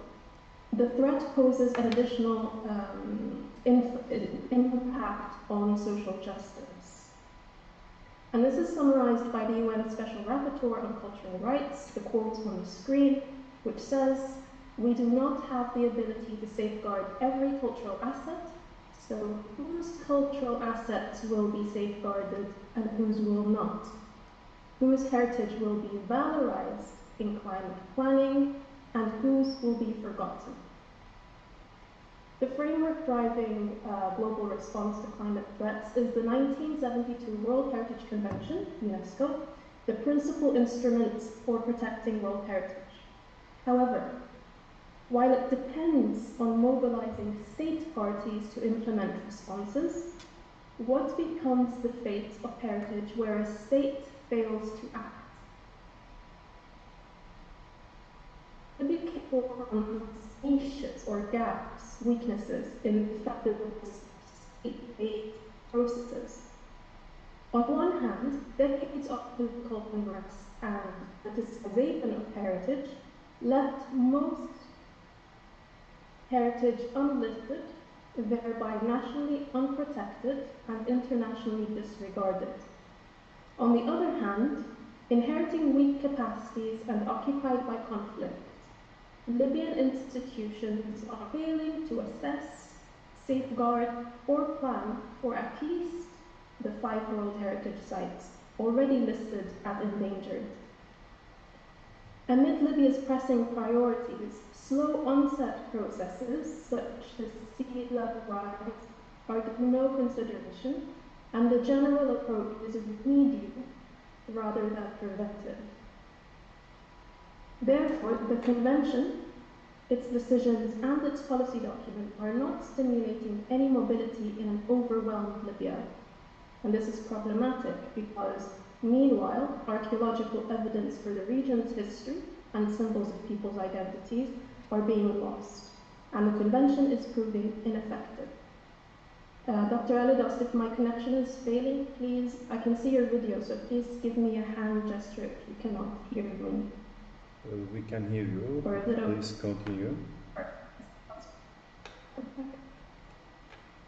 the threat poses an additional impact on social justice. And this is summarized by the UN Special Rapporteur on Cultural Rights, the quote on the screen, which says, "We do not have the ability to safeguard every cultural asset, so whose cultural assets will be safeguarded and whose will not? Whose heritage will be valorized in climate planning and whose will be forgotten?" The framework driving global response to climate threats is the 1972 World Heritage Convention, UNESCO, the principal instruments for protecting world heritage. However, while it depends on mobilizing state parties to implement responses, what becomes the fate of heritage where a state fails to act? Niches or gaps, weaknesses in effective state-based processes. On one hand, decades of political unrest and politicization of heritage left most heritage unlisted, thereby nationally unprotected and internationally disregarded. On the other hand, inheriting weak capacities and occupied by conflict, Libyan institutions are failing to assess, safeguard, or plan for at least the 5 World Heritage Sites already listed as endangered. Amid Libya's pressing priorities, slow onset processes such as sea level rise are given no consideration, and the general approach is remedial rather than preventive. Therefore, the Convention, its decisions, and its policy document are not stimulating any mobility in an overwhelmed Libya. And this is problematic because, meanwhile, archaeological evidence for the region's history and symbols of people's identities are being lost, and the Convention is proving ineffective. Dr. Alidos, if my connection is failing, please, I can see your video, so please give me a hand gesture if you cannot hear me. We can hear you. Please continue.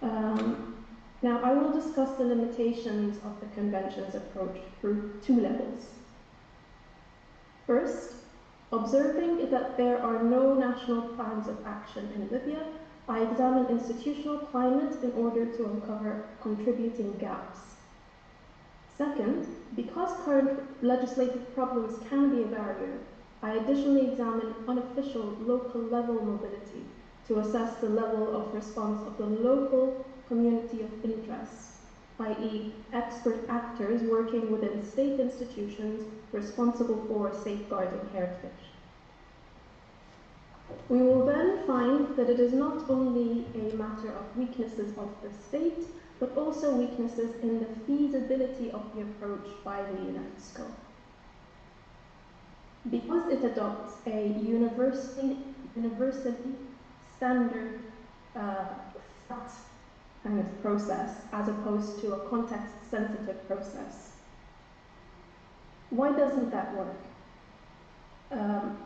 Now, I will discuss the limitations of the Convention's approach through 2 levels. First, observing that there are no national plans of action in Libya, I examine institutional climate in order to uncover contributing gaps. Second, because current legislative problems can be a barrier, I additionally examine unofficial local level mobility to assess the level of response of the local community of interest, i.e. expert actors working within state institutions responsible for safeguarding heritage. We will then find that it is not only a matter of weaknesses of the state, but also weaknesses in the feasibility of the approach by the UNESCO. Because it adopts a universally standard kind of process as opposed to a context-sensitive process. Why doesn't that work?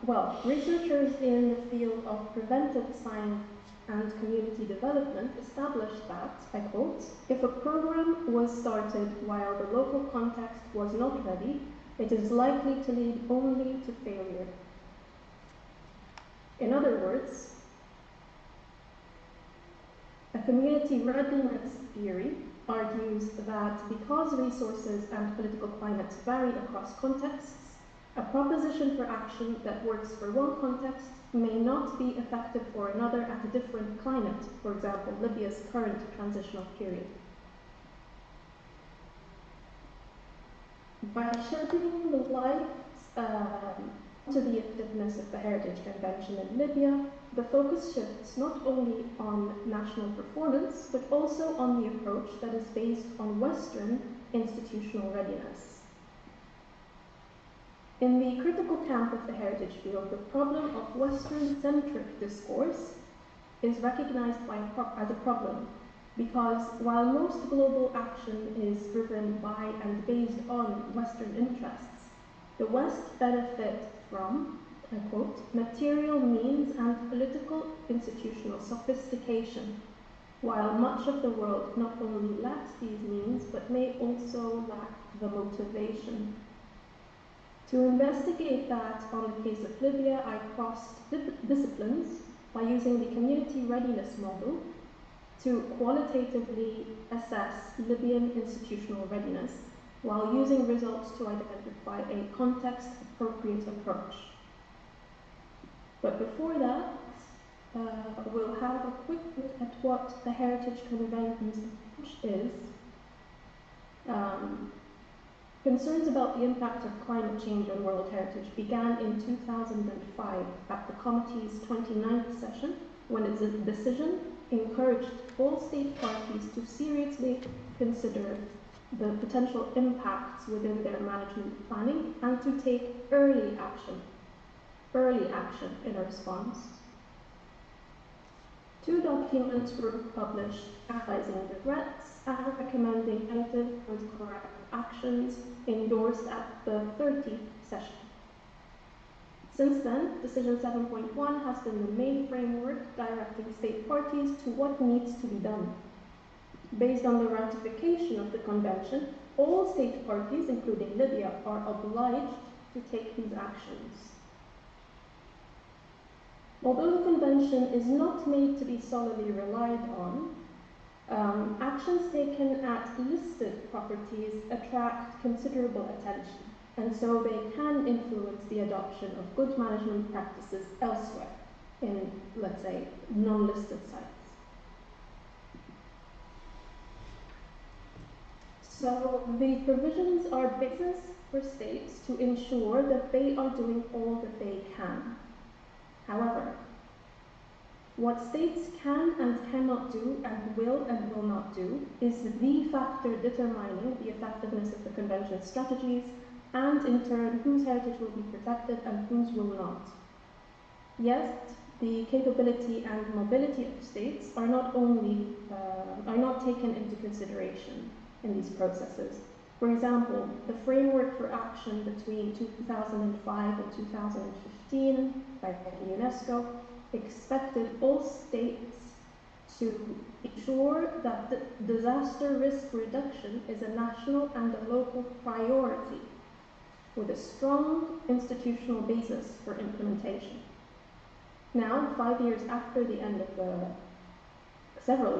Well, researchers in the field of preventive science and community development established that, I quote, if a program was started while the local context was not ready, It is likely to lead only to failure. In other words, a community readiness theory argues that because resources and political climates vary across contexts, a proposition for action that works for one context may not be effective for another at a different climate, for example, Libya's current transitional period. By shedding the light to the effectiveness of the Heritage Convention in Libya, the focus shifts not only on national performance, but also on the approach that is based on Western institutional readiness. In the critical camp of the heritage field, the problem of Western-centric discourse is recognized as a problem because while most global action is driven by and based on Western interests, the West benefit from, I quote, material means and political institutional sophistication, while much of the world not only lacks these means, but may also lack the motivation. To investigate that on the case of Libya, I crossed disciplines by using the community readiness model to qualitatively assess Libyan institutional readiness while using results to identify a context-appropriate approach. But before that, we'll have a quick look at what the Heritage Convention's approach is. Concerns about the impact of climate change on world heritage began in 2005 at the committee's 29th session, when its decision encouraged all state parties to seriously consider the potential impacts within their management planning and to take early action in response. 2 documents were published analyzing regrets and recommending preventive and corrective actions endorsed at the 30th session. Since then, Decision 7.1 has been the main framework directing state parties to what needs to be done. Based on the ratification of the convention, all state parties, including Libya, are obliged to take these actions. Although the convention is not made to be solely relied on, actions taken at listed properties attract considerable attention, and so they can influence the adoption of good management practices elsewhere in, let's say, non-listed sites. So the provisions are basis for states to ensure that they are doing all that they can. However, what states can and cannot do and will not do is the factor determining the effectiveness of the Convention's strategies and, in turn, whose heritage will be protected and whose will not. Yet, the capability and mobility of states are not taken into consideration in these processes. For example, the framework for action between 2005 and 2015 by UNESCO expected all states to ensure that disaster risk reduction is a national and a local priority with a strong institutional basis for implementation. Now, several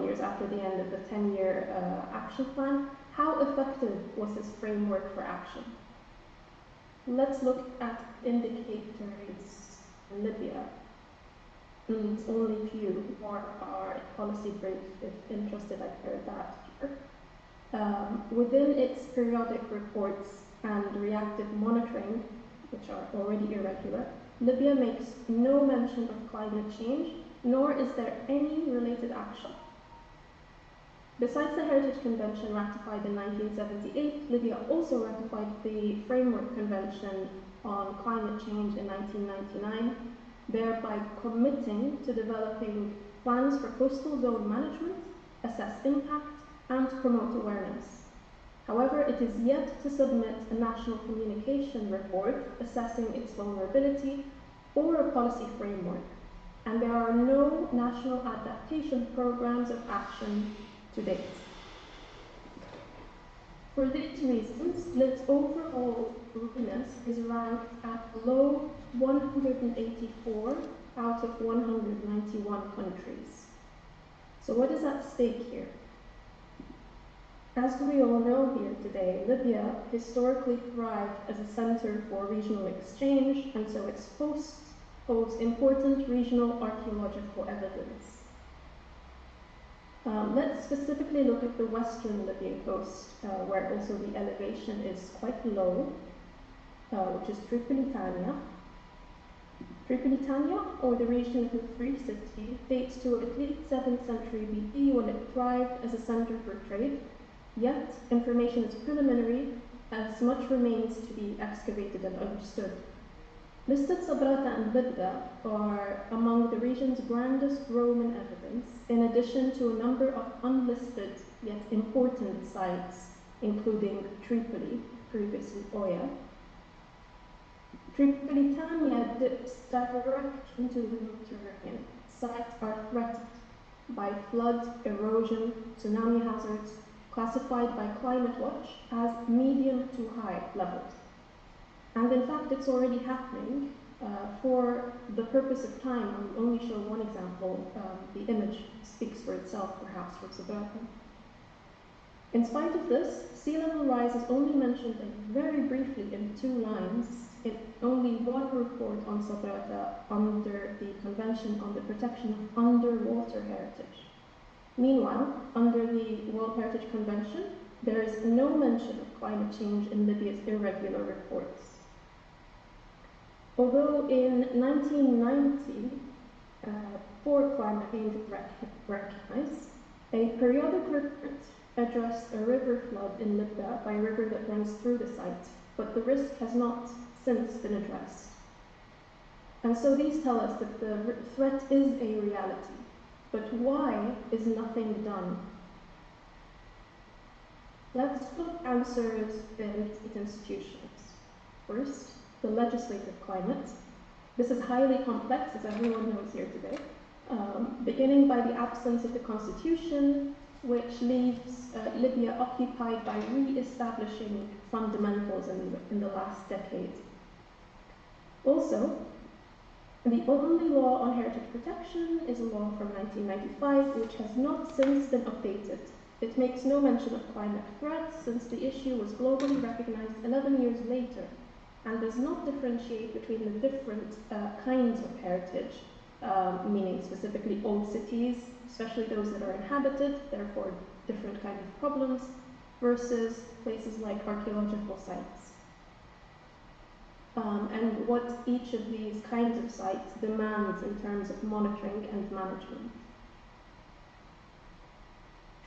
years after the end of the 10-year action plan, how effective was this framework for action? Let's look at indicators in Libya. It's only a few more our policy brief, if interested, I've heard that here. Within its periodic reports and reactive monitoring, which are already irregular, Libya makes no mention of climate change, nor is there any related action. Besides the Heritage Convention ratified in 1978, Libya also ratified the Framework Convention on Climate Change in 1999, thereby committing to developing plans for coastal zone management, assess impact, and promote awareness. However, it is yet to submit a national communication report assessing its vulnerability or a policy framework, and there are no national adaptation programs of action to date. For these reasons, Lib's overall readiness is ranked at low 184 out of 191 countries. So what is at stake here? As we all know here today, Libya historically thrived as a center for regional exchange, and so its hosts holds important regional archaeological evidence. Let's specifically look at the western Libyan coast, where also the elevation is quite low, which is Tripolitania. Tripolitania, or the region of the Free City, dates to at least 7th century BC when it thrived as a center for trade, yet information is preliminary as much remains to be excavated and understood. Listed Sabrata and Bidda are among the region's grandest Roman evidence, in addition to a number of unlisted yet important sites, including Tripoli, previously Oya. Tripolitania dips directly into the Mediterranean. Sites are threatened by flood, erosion, tsunami hazards, classified by Climate Watch as medium to high levels. And in fact, it's already happening. For the purpose of time, I will only show one example. The image speaks for itself, perhaps, for Sabrata. In spite of this, sea level rise is only mentioned very briefly in 2 lines in only one report on Sabrata under the Convention on the Protection of Underwater Heritage. Meanwhile, under the World Heritage Convention, there is no mention of climate change in Libya's irregular reports. Although in 1990, 4 climate change recognized, a periodic report addressed a river flood in Libya by a river that runs through the site, but the risk has not since been addressed. And so these tell us that the threat is a reality, but why is nothing done? Let's look at answers in state institutions. First, the legislative climate. This is highly complex, as everyone knows here today, beginning by the absence of the constitution, which leaves Libya occupied by re-establishing fundamentals in the last decade. Also, the only law on heritage protection is a law from 1995, which has not since been updated. It makes no mention of climate threats, since the issue was globally recognized 11 years later, and does not differentiate between the different kinds of heritage, meaning specifically old cities, especially those that are inhabited, therefore different kinds of problems, versus places like archaeological sites. And what each of these kinds of sites demands in terms of monitoring and management.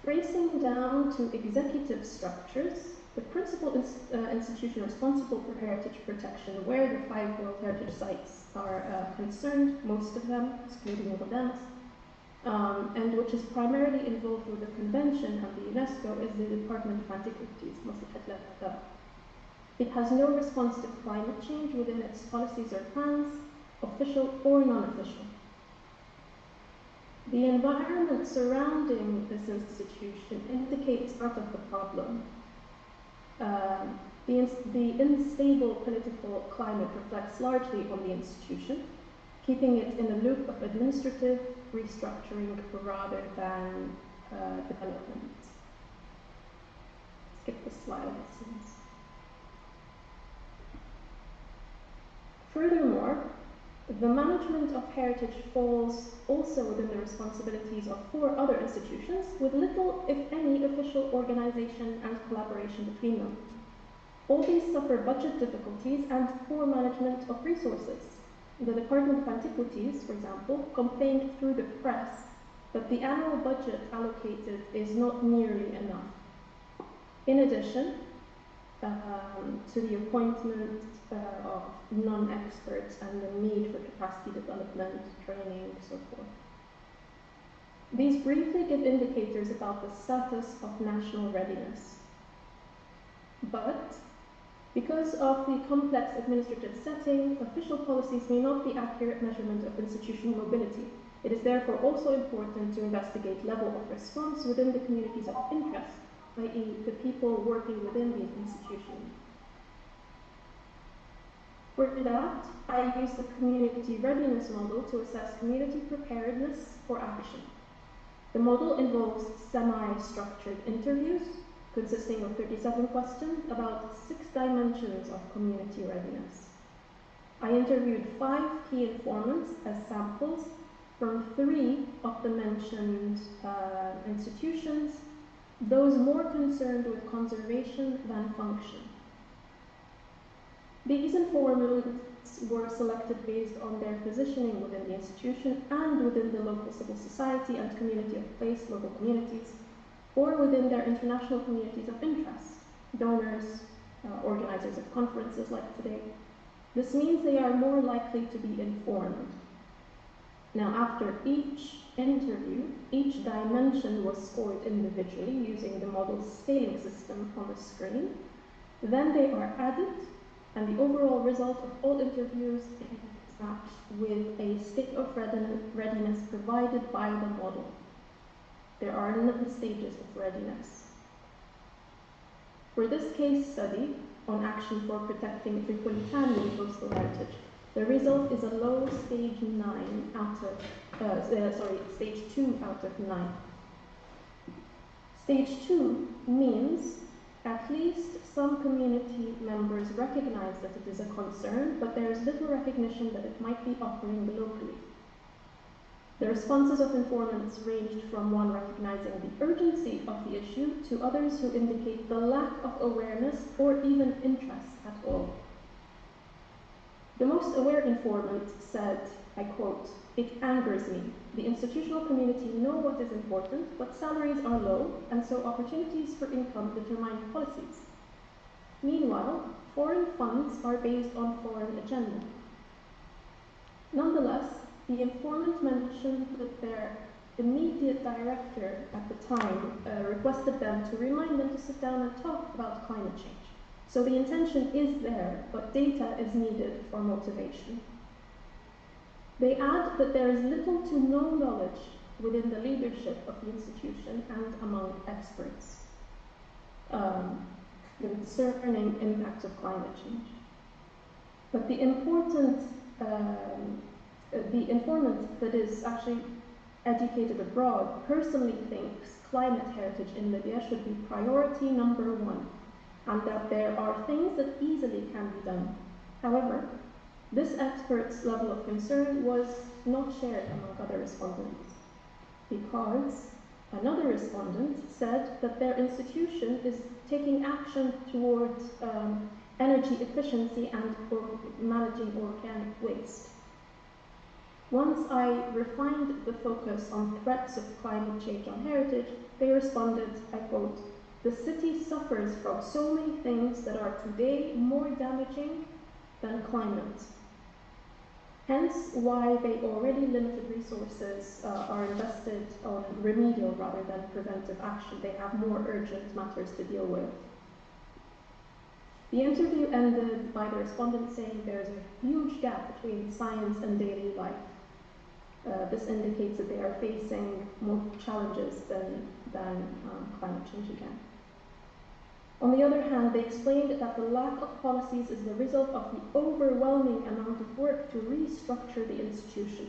Tracing down to executive structures, the principal institution responsible for heritage protection, where the 5 World Heritage Sites are concerned, most of them, excluding Rodenas, and which is primarily involved with the Convention and the UNESCO, is the Department of Antiquities, Maslahat al-Athar. It has no response to climate change within its policies or plans, official or non-official. The environment surrounding this institution indicates part of the problem. The unstable political climate reflects largely on the institution, keeping it in a loop of administrative restructuring rather than development. Skip the slide, it seems. Furthermore, the management of heritage falls also within the responsibilities of 4 other institutions, with little, if any, official organization and collaboration between them. All these suffer budget difficulties and poor management of resources. The Department of Antiquities, for example, complained through the press that the annual budget allocated is not nearly enough. In addition, to the appointment of non-experts and the need for capacity development, training, so forth. These briefly give indicators about the status of national readiness. But, because of the complex administrative setting, official policies may not be accurate measurement of institutional mobility. It is therefore also important to investigate level of response within the communities of interest, i.e. the people working within these institutions. For that, I used the community readiness model to assess community preparedness for action. The model involves semi-structured interviews consisting of 37 questions about 6 dimensions of community readiness. I interviewed 5 key informants as samples from 3 of the mentioned institutions, those more concerned with conservation than function. These informants were selected based on their positioning within the institution and within the local civil society and community of place, local communities, or within their international communities of interest, donors, organizers of conferences like today. This means they are more likely to be informed. Now, after each interview, each dimension was scored individually using the model's scaling system on the screen. Then they are added, and the overall result of all interviews is matched with a state of readiness provided by the model. There are 9 stages of readiness. For this case study on action for protecting Tripolitani coastal heritage, the result is a low stage 9 out of, stage 2 out of 9. Stage 2 means at least some community members recognize that it is a concern, but there is little recognition that it might be occurring locally. The responses of informants ranged from one recognizing the urgency of the issue to others who indicate the lack of awareness or even interest at all. The most aware informant said, I quote, "It angers me. The institutional community know what is important, but salaries are low, and so opportunities for income determine policies. Meanwhile, foreign funds are based on foreign agenda." Nonetheless, the informant mentioned that their immediate director at the time requested them to remind them to sit down and talk about climate change. So the intention is there, but data is needed for motivation. They add that there is little to no knowledge within the leadership of the institution and among experts concerning impacts of climate change. But the informant that is actually educated abroad personally thinks climate heritage in Libya should be priority number 1, and that there are things that easily can be done. However, this expert's level of concern was not shared among other respondents, because another respondent said that their institution is taking action towards energy efficiency and managing organic waste. Once I refined the focus on threats of climate change on heritage, they responded, I quote, "The city suffers from so many things that are today more damaging than climate. Hence why they already limited resources are invested on remedial rather than preventive action. They have more urgent matters to deal with." The interview ended by the respondent saying there is a huge gap between science and daily life. This indicates that they are facing more challenges than climate change again. On the other hand, they explained that the lack of policies is the result of the overwhelming amount of work to restructure the institution.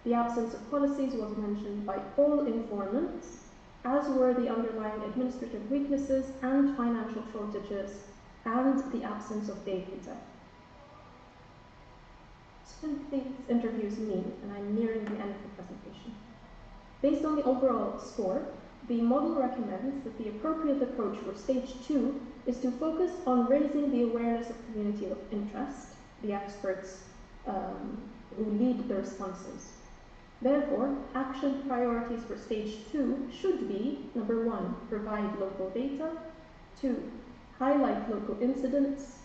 The absence of policies was mentioned by all informants, as were the underlying administrative weaknesses and financial shortages, and the absence of data. So what do these interviews mean? And I'm nearing the end of the presentation. Based on the overall score, the model recommends that the appropriate approach for stage 2 is to focus on raising the awareness of community of interest, the experts who lead the responses. Therefore, action priorities for stage 2 should be, number 1, provide local data, 2, highlight local incidents,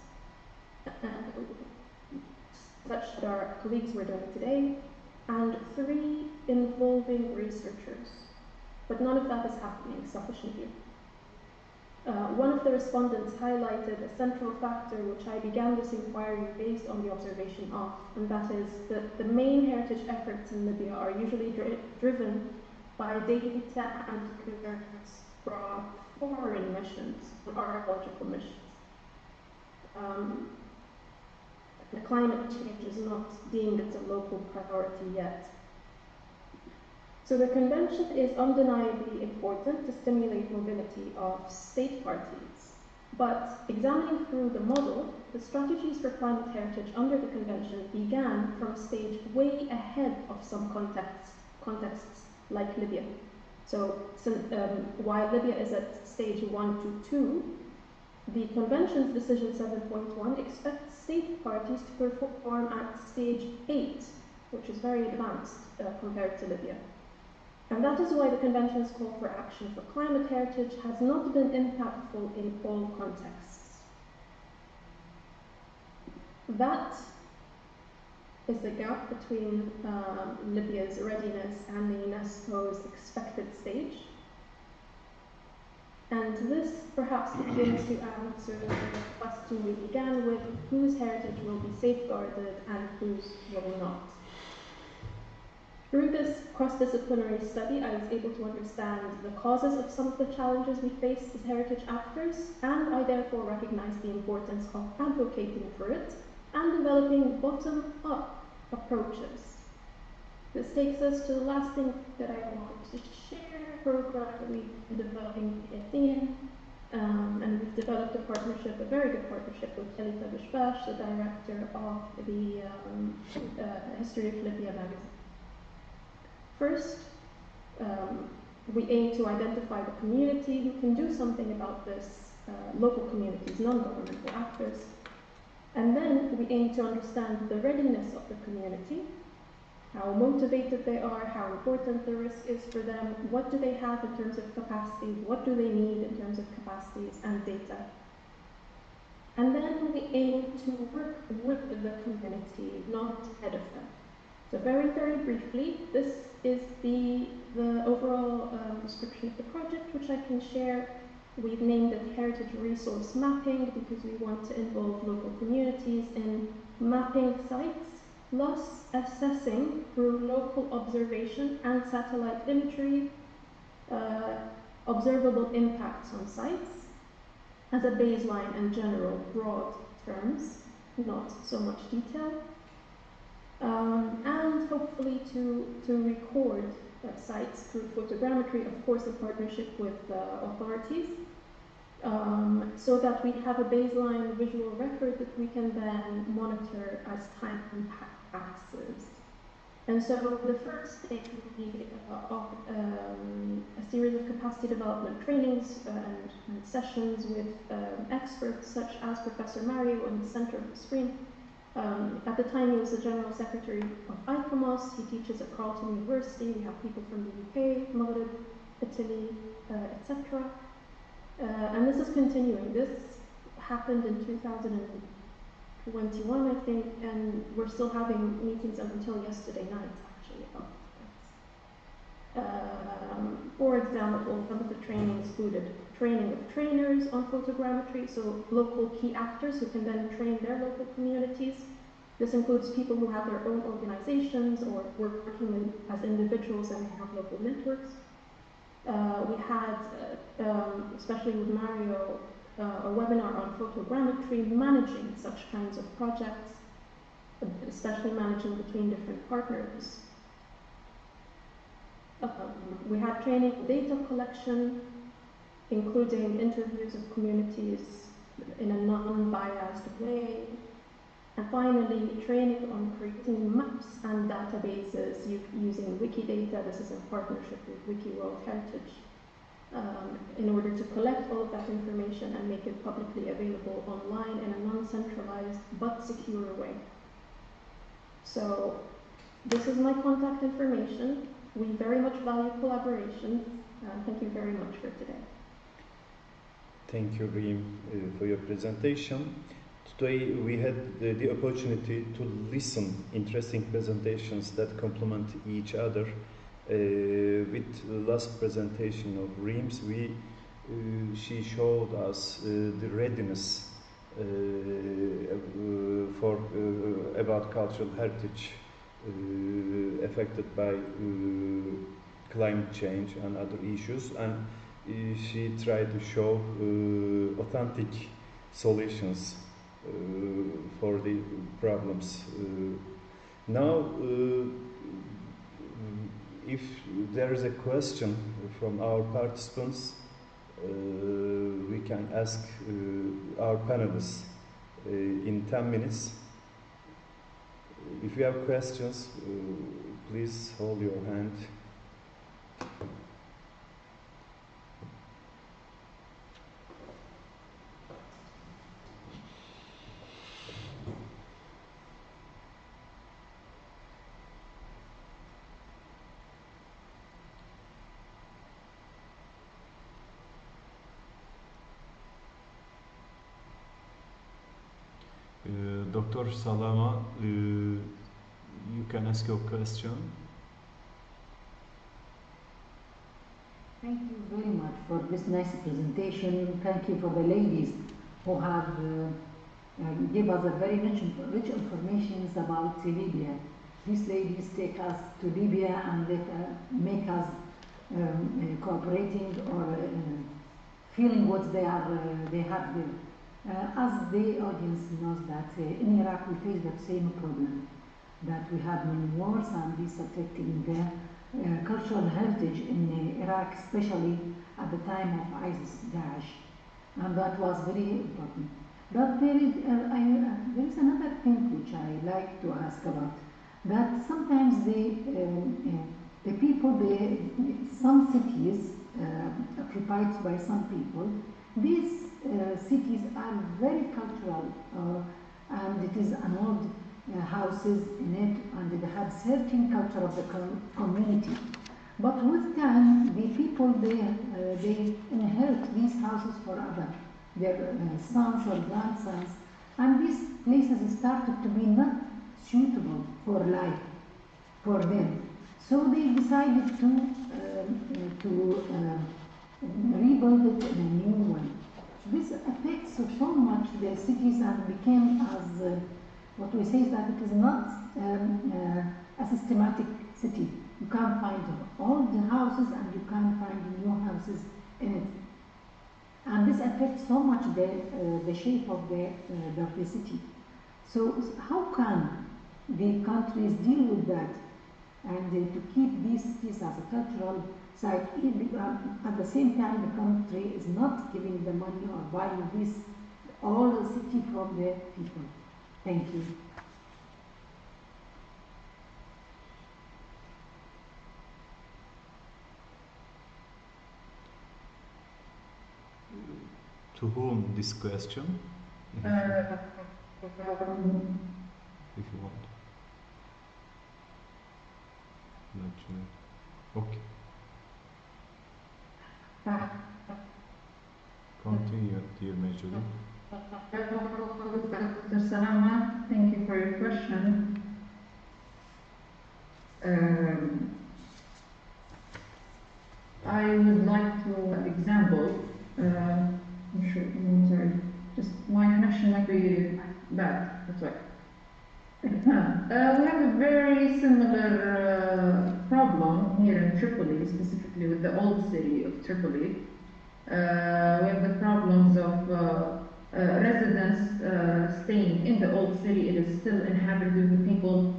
such that our colleagues were doing today, and 3, involving researchers. But none of that is happening sufficiently. One of the respondents highlighted a central factor which I began this inquiry based on the observation of, and that is that the main heritage efforts in Libya are usually driven by data and concerns from foreign missions and archaeological missions. The climate change is not deemed as a local priority yet. So the convention is undeniably important to stimulate mobility of state parties. But examining through the model, the strategies for climate heritage under the convention began from a stage way ahead of some contexts like Libya. So while Libya is at stage 1 to 2, the convention's decision 7.1 expects state parties to perform at stage 8, which is very advanced compared to Libya. And that is why the convention's call for action for climate heritage has not been impactful in all contexts. That is the gap between Libya's readiness and the UNESCO's expected stage. And this perhaps begins to answer the question we began with: whose heritage will be safeguarded and whose will not? Through this cross-disciplinary study, I was able to understand the causes of some of the challenges we face as heritage actors, and I therefore recognize the importance of advocating for it and developing bottom-up approaches. This takes us to the last thing that I want to share, a program that we've been developing at Athene, and we've developed a partnership, a very good partnership with Elita Bishbash, the director of the History of Libya magazine. First, we aim to identify the community who can do something about this, local communities, non-governmental actors. And then we aim to understand the readiness of the community, how motivated they are, how important the risk is for them, what do they have in terms of capacities, what do they need in terms of capacities and data. And then we aim to work with the community, not ahead of them. So very, very briefly, this is the overall description of the project, which I can share. We've named it Heritage Resource Mapping because we want to involve local communities in mapping sites, plus assessing through local observation and satellite imagery observable impacts on sites as a baseline and general broad terms, not so much detail. And hopefully to record sites through photogrammetry, of course in partnership with authorities, so that we have a baseline visual record that we can then monitor as time passes. And so the first stage will be a series of capacity development trainings and sessions with experts such as Professor Mario on the center of the screen. At the time, he was the General Secretary of ICOMOS. He teaches at Carleton University. We have people from the UK, Maghreb, Italy, etc. And this is continuing. This happened in 2021, I think, and we're still having meetings up until yesterday night, actually, about this. For example, some of the training included training of trainers on photogrammetry, so local key actors who can then train their local communities. This includes people who have their own organizations or working as individuals and have local networks. We had, especially with Mario, a webinar on photogrammetry, managing such kinds of projects, especially managing between different partners. We had training in data collection, including interviews of communities in a non-biased way. And finally, training on creating maps and databases using Wikidata. This is in partnership with Wiki World Heritage, in order to collect all of that information and make it publicly available online in a non-centralized but secure way. So this is my contact information. We very much value collaboration. Thank you very much for today. Thank you, Reem, for your presentation. Today we had the opportunity to listen interesting presentations that complement each other. With the last presentation of Reem's, she showed us the readiness about cultural heritage affected by climate change and other issues, and she tried to show authentic solutions for the problems. Now, if there is a question from our participants, we can ask our panelists in 10 minutes. If you have questions, please hold your hand. Dr. Salama, you can ask your question. Thank you very much for this nice presentation. Thank you for the ladies who have give us a very rich information about Libya. These ladies take us to Libya and they make us cooperating or feeling what they have there. As the audience knows that in Iraq we face that same problem, that we have many wars and this affecting the cultural heritage in Iraq, especially at the time of ISIS, Daesh, and that was very important. But there is another thing which I like to ask about, that sometimes the people, some cities occupied by some people, these cities are very cultural, and it is an old houses in it, and it has certain culture of the community. But with time, the people they inherit these houses for their sons or grandsons, and these places started to be not suitable for life for them. So they decided to rebuild it in a new one. This affects so much the cities and became as what we say is that it is not a systematic city. You can't find old houses and you can't find new houses in it. And this affects so much the shape of the city. So how can the countries deal with that and to keep these cities as a cultural site? At the same time, the country is not giving the money or buying this all the city from the people. Thank you. To whom this question? If you want. Okay. Continue, dear Majuli. Dr. Salama, thank you for your question. I would like to example. I'm sorry. Just my connection might be bad. That's right. We have a very similar problem here in Tripoli, specifically with the old city of Tripoli. We have the problems of residents staying in the old city. It is still inhabited with people.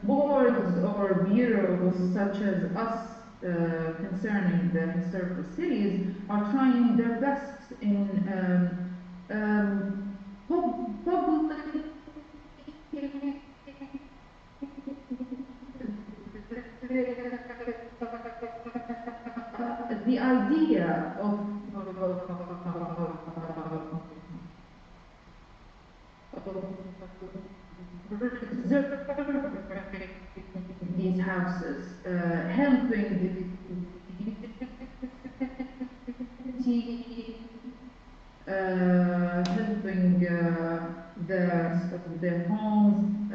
Boards or bureaus such as us concerning the historical cities are trying their best in public the idea of these houses, helping helping their homes.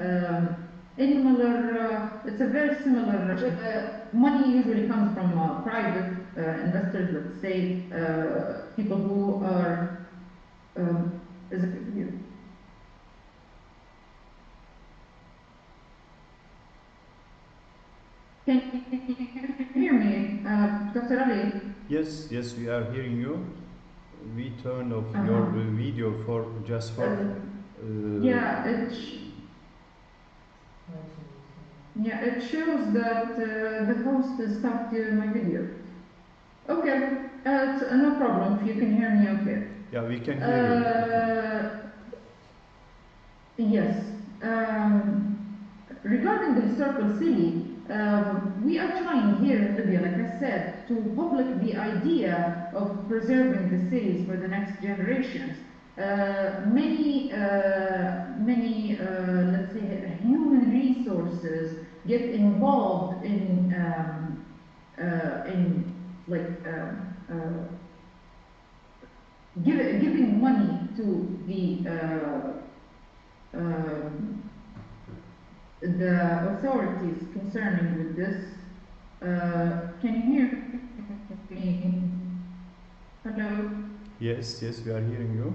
It's a very similar. Money usually comes from private investors, let's say, people who are. Can Dr. Ali? Yes, yes, we are hearing you. We turned off Uh-huh. your video for just for. Yeah, it shows that the host stopped my video. Okay, no problem if you can hear me okay. Yeah, we can hear you. Yes. Regarding the historical city, we are trying here in Libya, like I said, to public the idea of preserving the cities for the next generations. Many, let's say, human resources get involved in giving money to the authorities concerning with this. Can you hear me? Hello? Yes, yes, we are hearing you.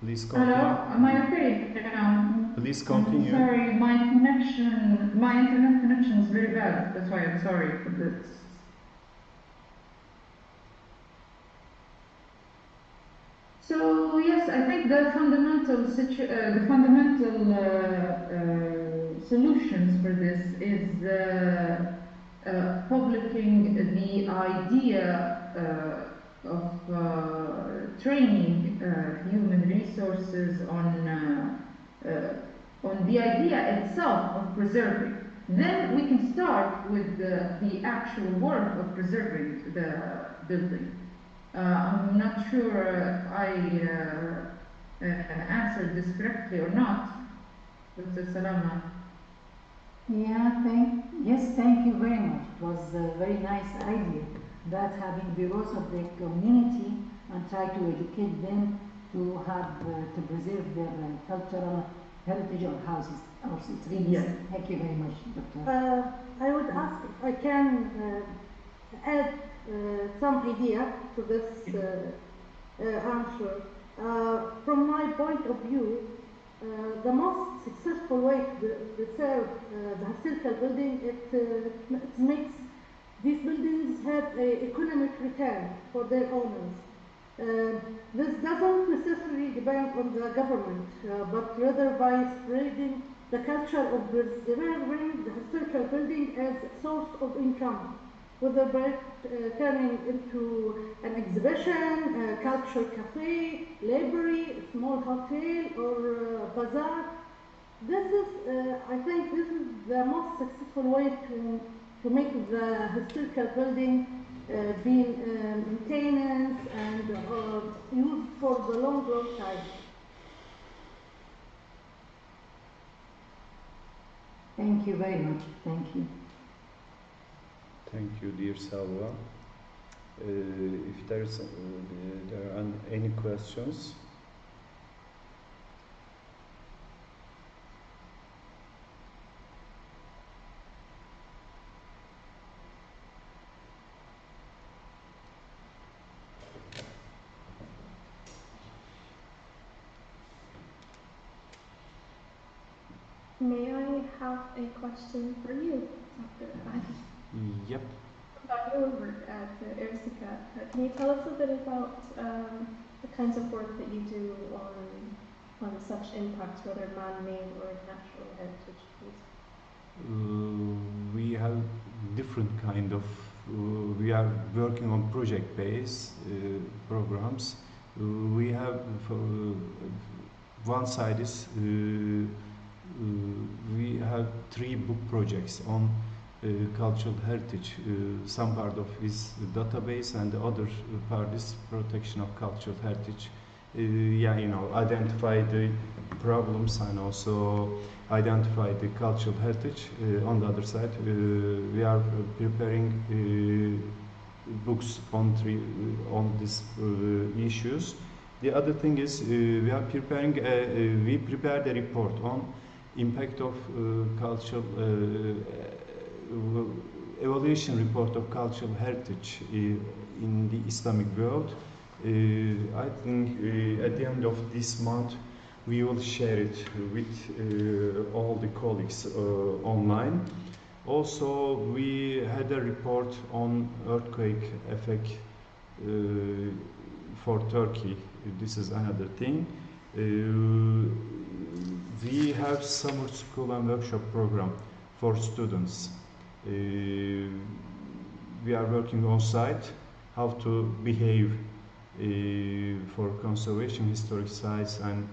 Please continue. Hello? Am I okay now? Please continue. I'm sorry, my internet connection is very bad. That's why I'm sorry for this. So yes, I think the fundamental solutions for this is publishing the idea of training human resources on the idea itself of preserving. Then we can start with the actual work of preserving the building. I'm not sure I answered this correctly or not. Dr. Salama. Yeah, thank you very much. It was a very nice idea that having bureaus of the community and try to educate them to have to preserve their cultural heritage or houses or streets. Yes. Thank you very much, Doctor. I would ask if I can add some idea to this answer. From my point of view, the most successful way to preserve the historical building, it makes these buildings have an economic return for their owners. This doesn't necessarily depend on the government, but rather by spreading the culture of preserving the historical building as a source of income, whether by turning into an exhibition, a culture cafe, library, a small hotel, or bazaar. This is, I think, this is the most successful way to make the historical building being maintained and used for the long time. Thank you very much. Thank you. Thank you, dear Salwa. If there are any questions. May I have a question for you, Dr. Ali? Yep. About your work at Ircica, can you tell us a bit about the kinds of work that you do on such impacts, whether man-made or natural heritage, please? We have different kind of. We are working on project-based programs. We have one side is we have 3 book projects on cultural heritage. Some part of is database and the other part is protection of cultural heritage. Identify the problems and also identify the cultural heritage. On the other side, we are preparing books on these issues. The other thing is we are preparing. We prepared a report on impact of cultural evaluation report of cultural heritage in the Islamic world. I think at the end of this month we will share it with all the colleagues online. Also, we had a report on earthquake effect for Turkey. This is another thing. We have summer school and workshop program for students. We are working on site how to behave for conservation historic sites and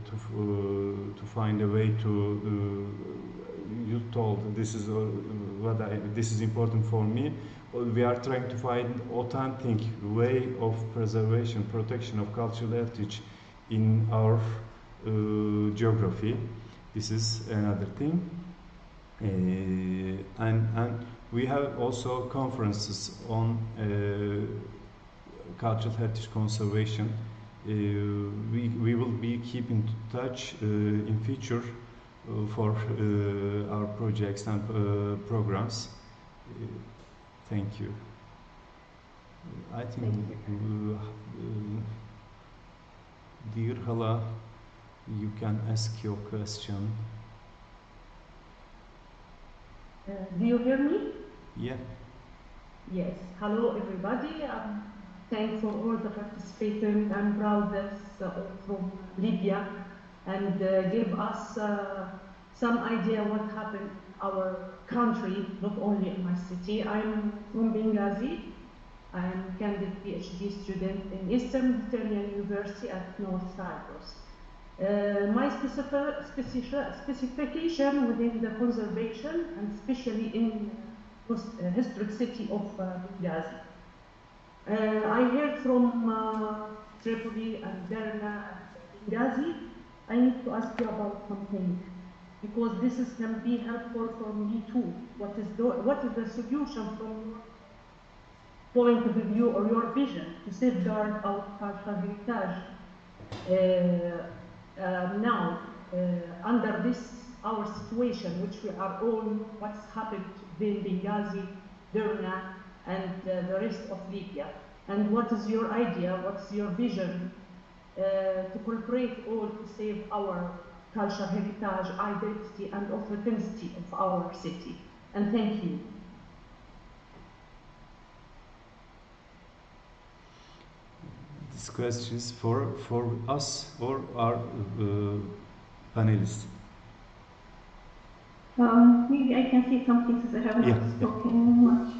to find a way to you told this is this is important for me. We are trying to find authentic way of preservation, protection of cultural heritage in our geography. This is another thing. And we have also conferences on cultural heritage conservation. We will be keeping touch in future for our projects and programs. Thank you. I think, dear Hala, you can ask your question. Do you hear me? Yeah. Yes. Hello, everybody. Thanks for all the participants and brothers from Libya, and give us some idea what happened in our country, not only in my city. I'm from Benghazi. I'm a candidate PhD student in Eastern Mediterranean University at North Cyprus. My specification within the conservation, and especially in the historic city of Benghazi. I heard from Tripoli and Derna and Benghazi. I need to ask you about something, because this can be helpful for me too. What is the solution from your point of view or your vision to safeguard our cultural heritage now under this our situation, which we are all what's happened in Benghazi, Derna, and the rest of Libya? And what is your idea? What's your vision to cooperate all to save our cultural heritage, identity, and authenticity of our city? And thank you. This question is for us or our panelists. Maybe I can say something since I haven't spoken much.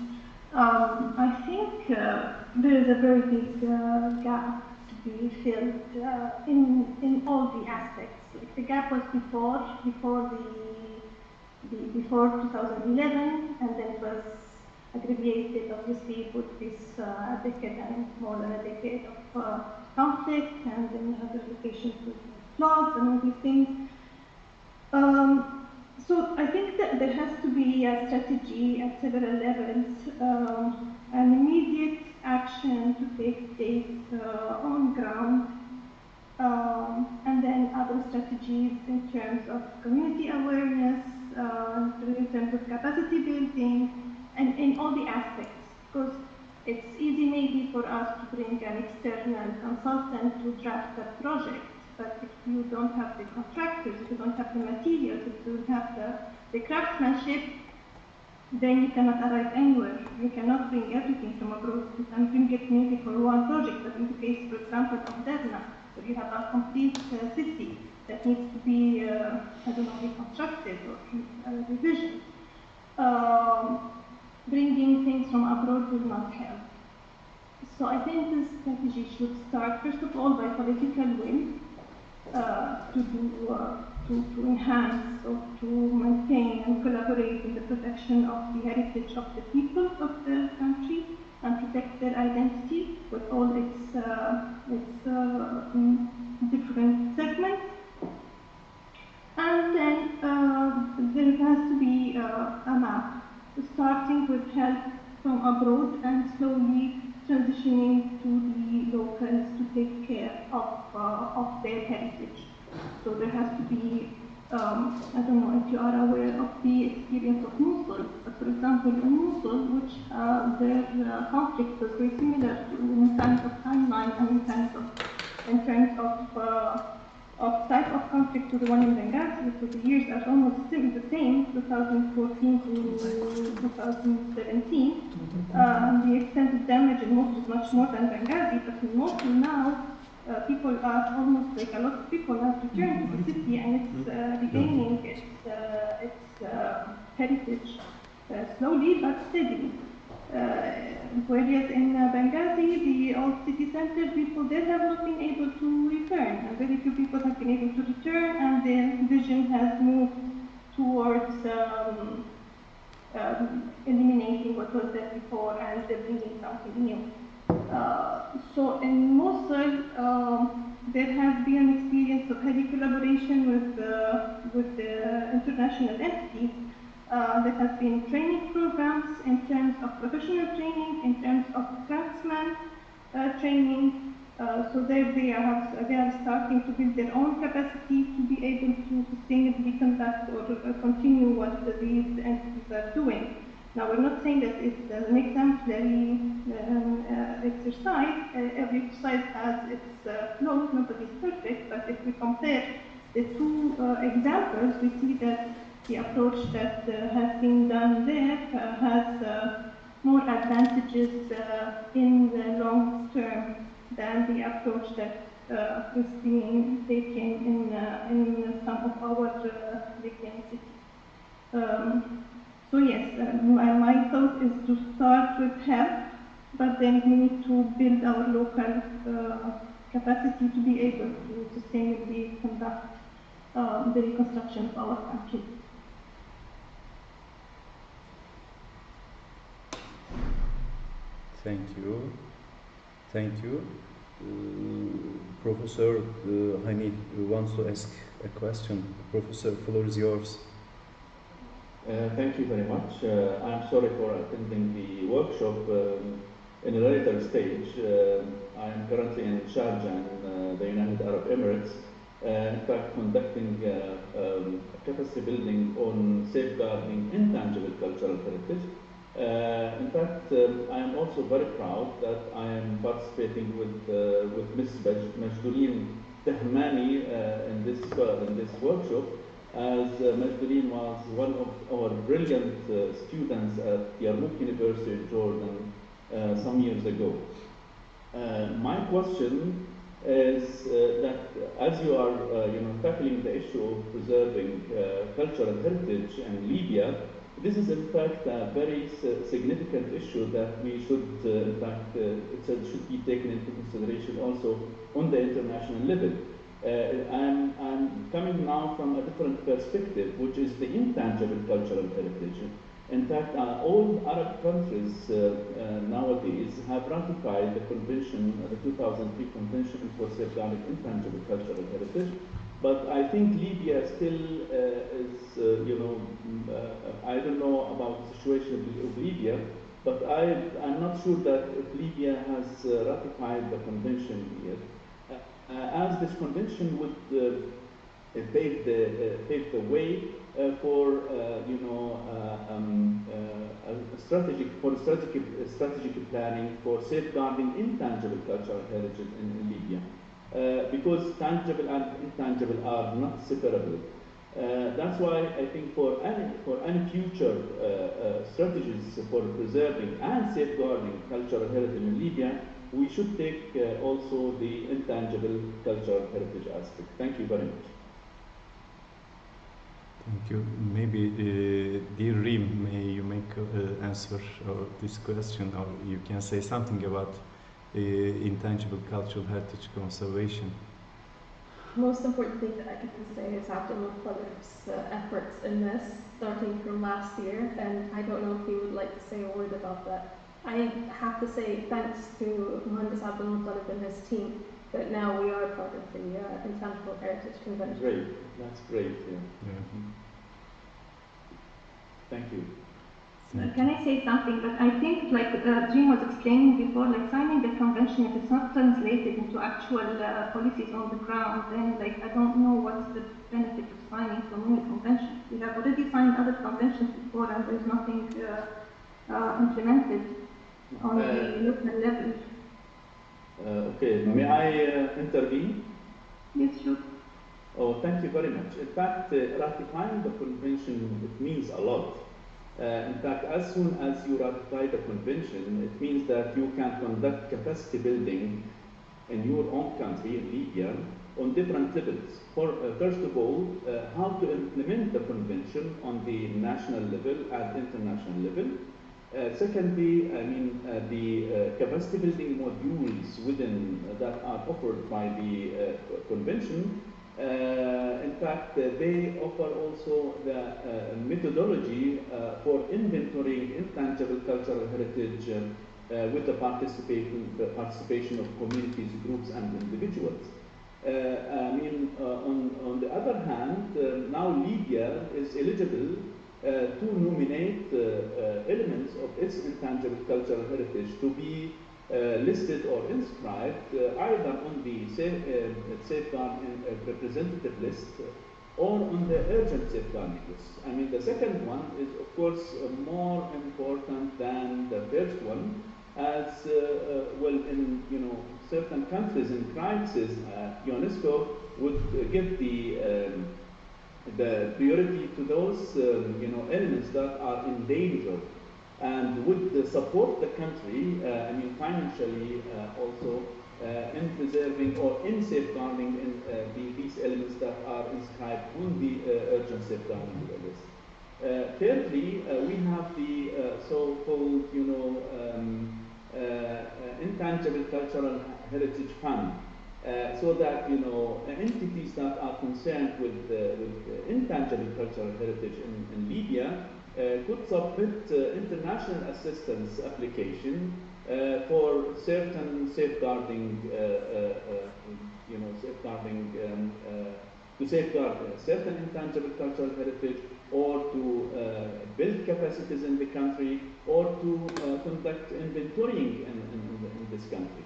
I think there is a very big gap to be filled in all the aspects. Like the gap was before 2011, and then it was abbreviated, obviously, with this decade and more than a decade of conflict, and then other locations with floods and all these things. So I think that there has to be a strategy at several levels, an immediate action to take place on ground, and then other strategies in terms of community awareness, in terms of capacity building, and in all the aspects. Because it's easy maybe for us to bring an external consultant to draft a project, but if you don't have the contractors, if you don't have the materials, if you don't have the craftsmanship, then you cannot arrive anywhere. You cannot bring everything from abroad. You can bring it maybe for one project, but in the case, for example, of Derna, where you have a complete city that needs to be, reconstructed or revisioned. Bringing things from abroad will not help. So I think this strategy should start, first of all, by political will, to enhance or to maintain and collaborate in the protection of the heritage of the people of the country and protect their identity with all its different segments. And then there has to be a map, starting with help from abroad and slowly transitioning to the locals to take care of their heritage. So there has to be, I don't know if you are aware of the experience of Mosul, but for example in Mosul, which their conflict was very similar to in terms of timeline and in terms of of type of conflict to the one in Benghazi, so the years are almost still the same, 2014 to 2017. The extent of damage in Mosul is much more than Benghazi, but in Mosul now, people are almost like a lot of people have returned to the city and it's regaining its heritage slowly but steadily. Whereas in Benghazi, the old city center, people there have not been able to return. And very few people have been able to return, and the vision has moved towards eliminating what was there before and bringing something new. So in Mosul, there has been an experience of heavy collaboration with the international entities. There has been training programs in terms of professional training, in terms of craftsman training. So there they are starting to build their own capacity to be able to sustainably conduct or continue what these entities are doing. Now, we're not saying that it's an exemplary exercise. Every exercise has its flaws, nobody's perfect, but if we compare the two examples, we see that the approach that has been done there has more advantages in the long term than the approach that is being taken in some of our Libyan cities. So yes, my thought is to start with help, but then we need to build our local capacity to be able to sustainably conduct the reconstruction of our country. Thank you. Thank you. Professor Hani wants to ask a question. Professor, the floor is yours. Thank you very much. I'm sorry for attending the workshop in a later stage. I am currently in Sharjah in the United Arab Emirates, in fact conducting capacity building on safeguarding intangible cultural heritage. In fact, I am also very proud that I am participating with Ms. Majdoulin Tahmani in this workshop, as Majdoulin was one of our brilliant students at Yarmouk University in Jordan some years ago. My question is that as you are tackling the issue of preserving cultural heritage in Libya, this is in fact a very significant issue that we should, in fact, it should be taken into consideration also on the international level. I'm coming now from a different perspective, which is the intangible cultural heritage. In fact, all Arab countries nowadays have ratified the convention, the 2003 Convention for Safeguarding Intangible Cultural Heritage. But I think Libya still is, I don't know about the situation of Libya, but I'm not sure that if Libya has ratified the convention yet. As this convention would pave the way for strategic planning for safeguarding intangible cultural heritage in Libya, because tangible and intangible are not separable. That's why I think for any future strategies for preserving and safeguarding cultural heritage in Libya, we should take also the intangible cultural heritage aspect. Thank you very much. Thank you. Maybe, dear Reem, may you make answer this question, or you can say something about intangible cultural heritage conservation. The most important thing that I can say is Abdul Muttalib's efforts in this, starting from last year, and I don't know if he would like to say a word about that. I have to say thanks to Mohandas Abdul Muttalib and his team that now we are part of the Intangible Heritage Convention. Great, that's great. Yeah. Thank you. Can I say something? But I think, like Jim was explaining before, like signing the convention, if it's not translated into actual policies on the ground, then like I don't know what's the benefit of signing so many conventions. We have already signed other conventions before, and there's nothing implemented on the local level. Okay, may I intervene? Yes, sure. Oh, thank you very much. In fact, ratifying the convention, it means a lot. In fact, as soon as you ratify the convention, it means that you can conduct capacity building in your own country, in Libya, on different levels. First of all, how to implement the convention on the national level and international level. Secondly, I mean, the capacity building modules within that are offered by the convention. In fact, they offer also the methodology for inventorying intangible cultural heritage with the participation of communities, groups, and individuals. I mean, on the other hand, now Libya is eligible to nominate elements of its intangible cultural heritage to be listed or inscribed either on the safeguard representative list or on the urgent safeguarding list. I mean, the second one is, of course, more important than the first one, as well, in certain countries in crisis, UNESCO would give the priority to those elements that are in danger, and would support the country, I mean, financially also in preserving or in safeguarding these elements that are inscribed on the urgent safeguarding list. Thirdly, we have the so-called, intangible cultural heritage fund, so that entities that are concerned with intangible cultural heritage in Libya could submit international assistance application for certain safeguarding, to safeguard certain intangible cultural heritage, or to build capacities in the country, or to conduct inventorying in this country.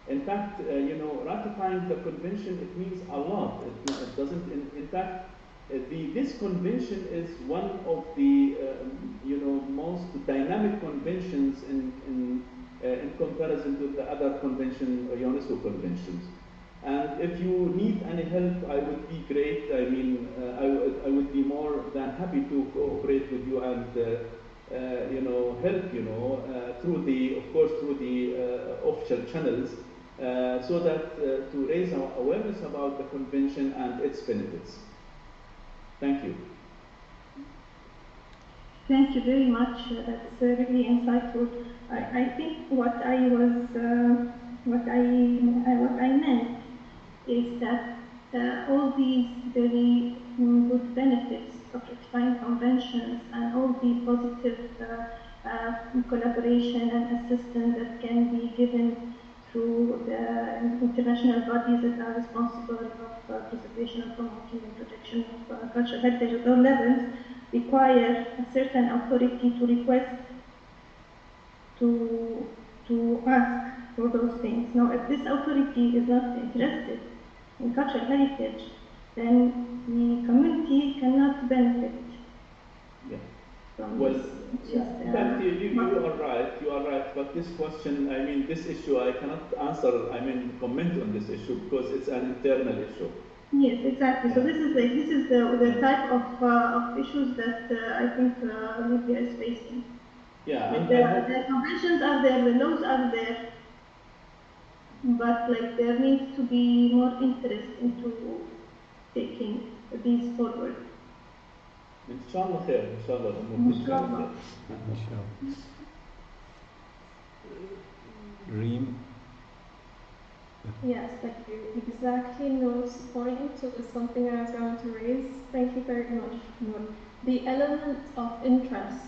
In fact, ratifying the convention, it means a lot. It doesn't, in fact, this convention is one of the most dynamic conventions in comparison to the other convention, UNESCO conventions. And if you need any help, I would be great. I mean, I would be more than happy to cooperate with you and help through the, of course, through the official channels, so that to raise our awareness about the convention and its benefits. Thank you. Thank you very much. That's really insightful. I think what I meant is that all these very good benefits of ratifying conventions and all the positive collaboration and assistance that can be given through the international bodies that are responsible of preservation and promoting and protection of cultural heritage at all levels require a certain authority to request, to ask for those things. Now, if this authority is not interested in cultural heritage, then the community cannot benefit from this. In fact, you are right, but this question, I mean, this issue, I cannot answer, I mean, comment on this issue because it's an internal issue. Yes, exactly. So this is the type of issues that I think Libya is facing. Yeah, and the conventions are there, the laws are there, but like there needs to be more interest into taking these forward. Inshallah khair, inshallah. Inshallah. Reem? Yes, thank you. Exactly, Noor's point is something I was going to raise. Thank you very much, Noor. The element of interest.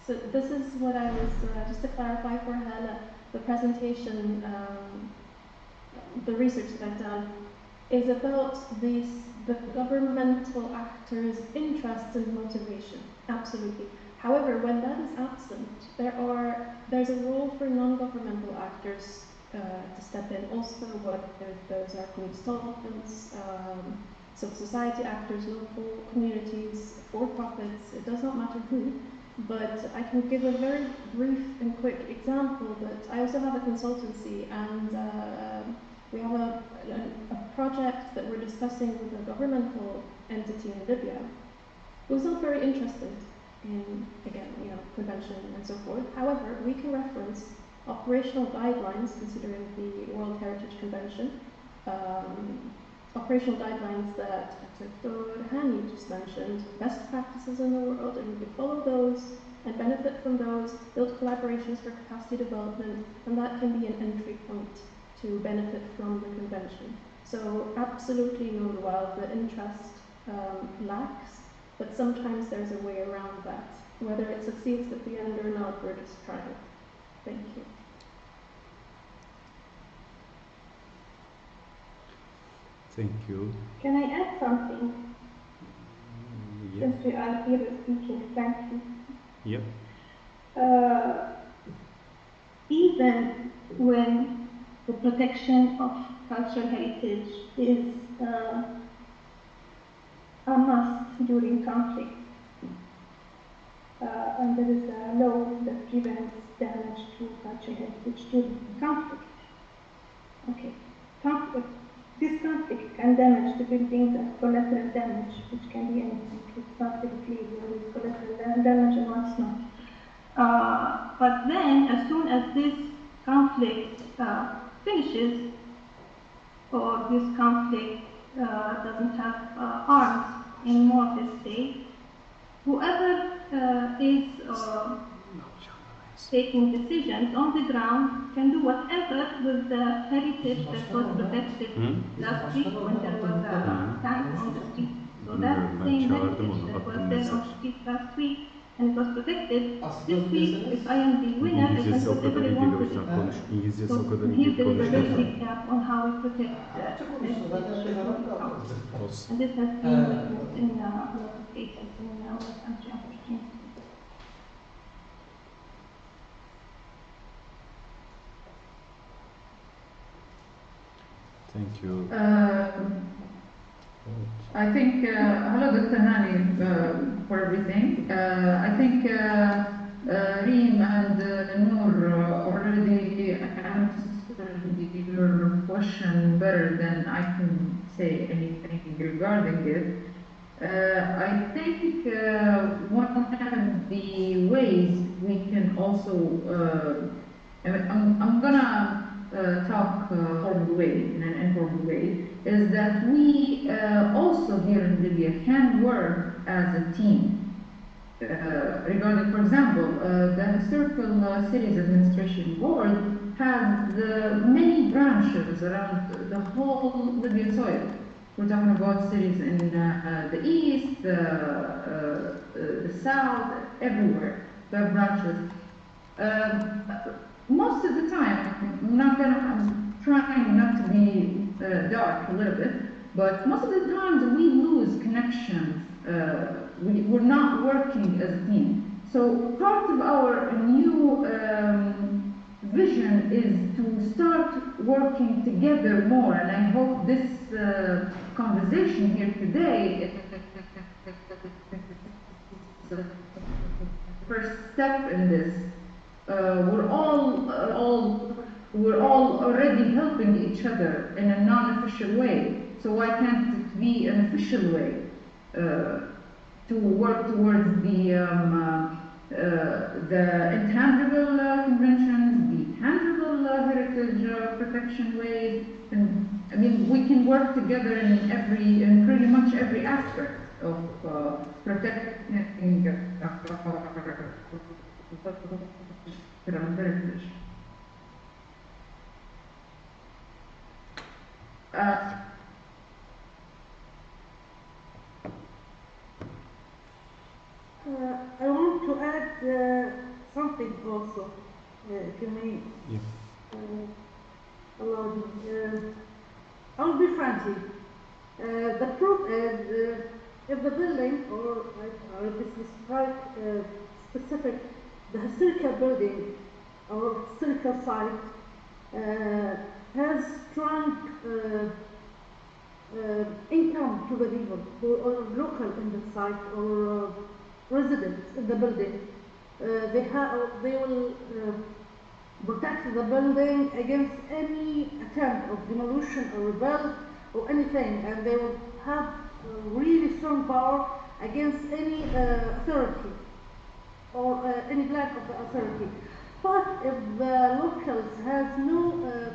So this is what I was, just to clarify for Hala, the presentation, the research that I've done, is about the governmental actors' interest and motivation. Absolutely. However, when that is absent, there's a role for non-governmental actors to step in. Also, whether those are consultants, civil society actors, local communities, for-profits, it does not matter who. But I can give a very brief and quick example that I also have a consultancy, and We have a project that we're discussing with a governmental entity in Libya who's not very interested in, again, convention and so forth. However, we can reference operational guidelines considering the World Heritage Convention, operational guidelines that Dr. Hani just mentioned, best practices in the world, and we can follow those and benefit from those, build collaborations for capacity development, and that can be an entry point to benefit from the convention. So absolutely no, while the interest lacks, but sometimes there's a way around that. Whether it succeeds at the end or not, we're just trying. Thank you. Thank you. Can I add something? Yeah. Since we are here speaking, thank you. Yeah. Even when the protection of cultural heritage is a must during conflict, and there is a law that prevents damage to cultural heritage during conflict. Okay, this conflict can damage the buildings and collateral damage, which can be anything. It's not very clear whether it's collateral damage or what's not. But then, as soon as this conflict finishes, or this conflict doesn't have arms anymore, let's say, whoever is taking decisions on the ground can do whatever with the heritage that was protected last week when there was a tank on the street. So that same heritage that was there on the street last week and it was protected, this week, if I am the winner, I can put whatever I want with it. So here there is a very big gap on how we protect heritage. And this has been witnessed in a lot of cases in our country, unfortunately. Thank you. I think, hello Dr. Hani, for everything. I think Reem and Noor already answered your question better than I can say anything regarding it. I think one of the ways we can also, I'm gonna talk formal way, in an informal way, is that we also here in Libya can work as a team. Regarding, for example, the Historical Cities Administration Board has many branches around the whole Libyan soil. We're talking about cities in the east, the south, everywhere. There are branches. Most of the time, I'm trying not to be dark a little bit, but most of the times we lose connections. We're not working as a team. So part of our new vision is to start working together more, and I hope this conversation here today is the first step in this. We're all already helping each other in a non-official way. So why can't it be an official way to work towards the intangible conventions, the tangible heritage protection ways? And I mean, we can work together in pretty much every aspect of protecting heritage. I want to add something also, if you may allow me. I'll be frank. The truth is, if the building, or I describe specific, the historical building or historical site has strong income to the people who are local in the site or residents in the building. They will protect the building against any attempt of demolition or rebuild or anything, and they will have really strong power against any authority or any lack of the authority. But if the locals have no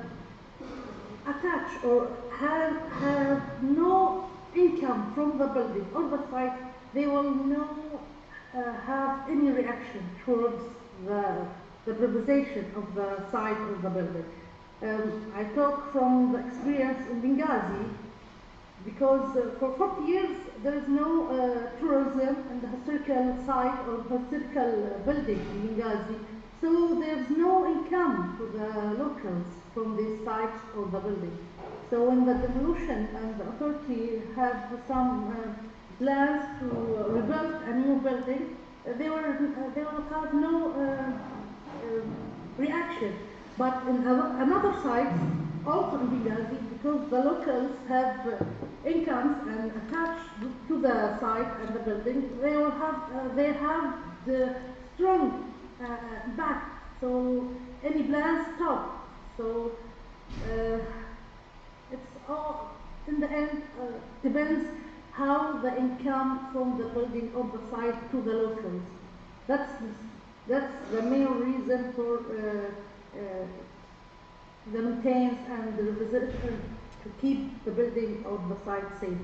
attach or have no income from the building or the site, they will not have any reaction towards the privatization of the site of the building. I talk from the experience in Benghazi, because for 40 years there is no tourism in the historical site or historical building in Benghazi, so there's no income to the locals from these sites or the building. So when the demolition and the authority have some plans to rebuild a new building, they will have no reaction. But in another site, also in Benghazi, because the locals have incomes and attached to the site and the building, they have the strong back. So any plans stop. So it's all in the end depends how the income from the building or the site to the locals. That's the main reason for the maintenance and the revision to keep the building or the site safe.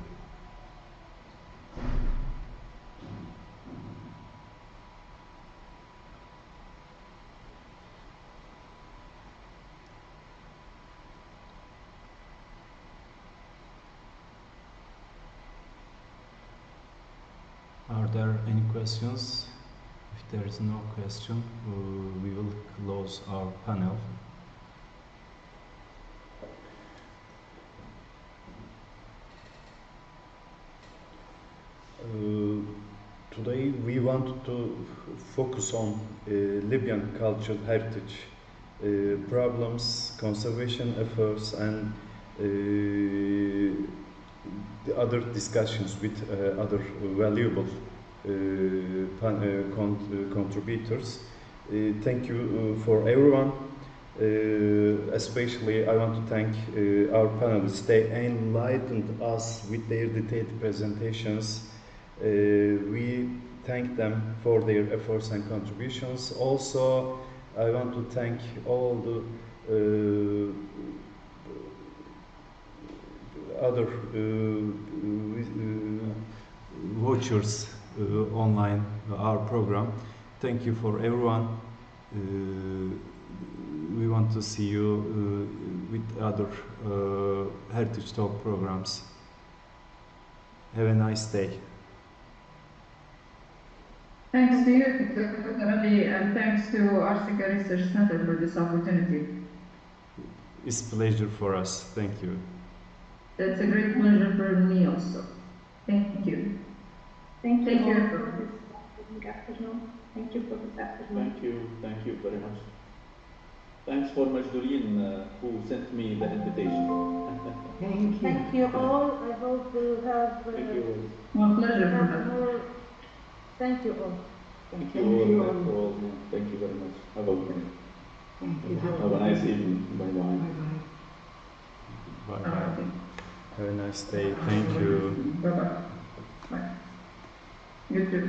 Are there any questions? If there is no question, we will close our panel. Today we want to focus on Libyan cultural heritage, problems, conservation efforts, and the other discussions with other valuable contributors. Thank you for everyone. Especially I want to thank our panelists. They enlightened us with their detailed presentations. We thank them for their efforts and contributions. Also, I want to thank all the other watchers online our program. Thank you for everyone. We want to see you with other Heritage Talk programs. Have a nice day. Thanks to you, Dr. Ali, and thanks to Ircica Research Center for this opportunity. It's a pleasure for us. Thank you. It's a great pleasure for me also. Thank you. Thank you. Thank you. For this afternoon. Thank you for this afternoon. Thank you very much. Thanks for Majdoureen who sent me the invitation. Thank you. Thank you all. I hope to have Thank you. My pleasure. more. Thank you all. Thank you all. Thank you very much. Have a nice evening. Bye-bye. Bye-bye. Have a nice day. Thank you. Bye-bye. Bye. You too.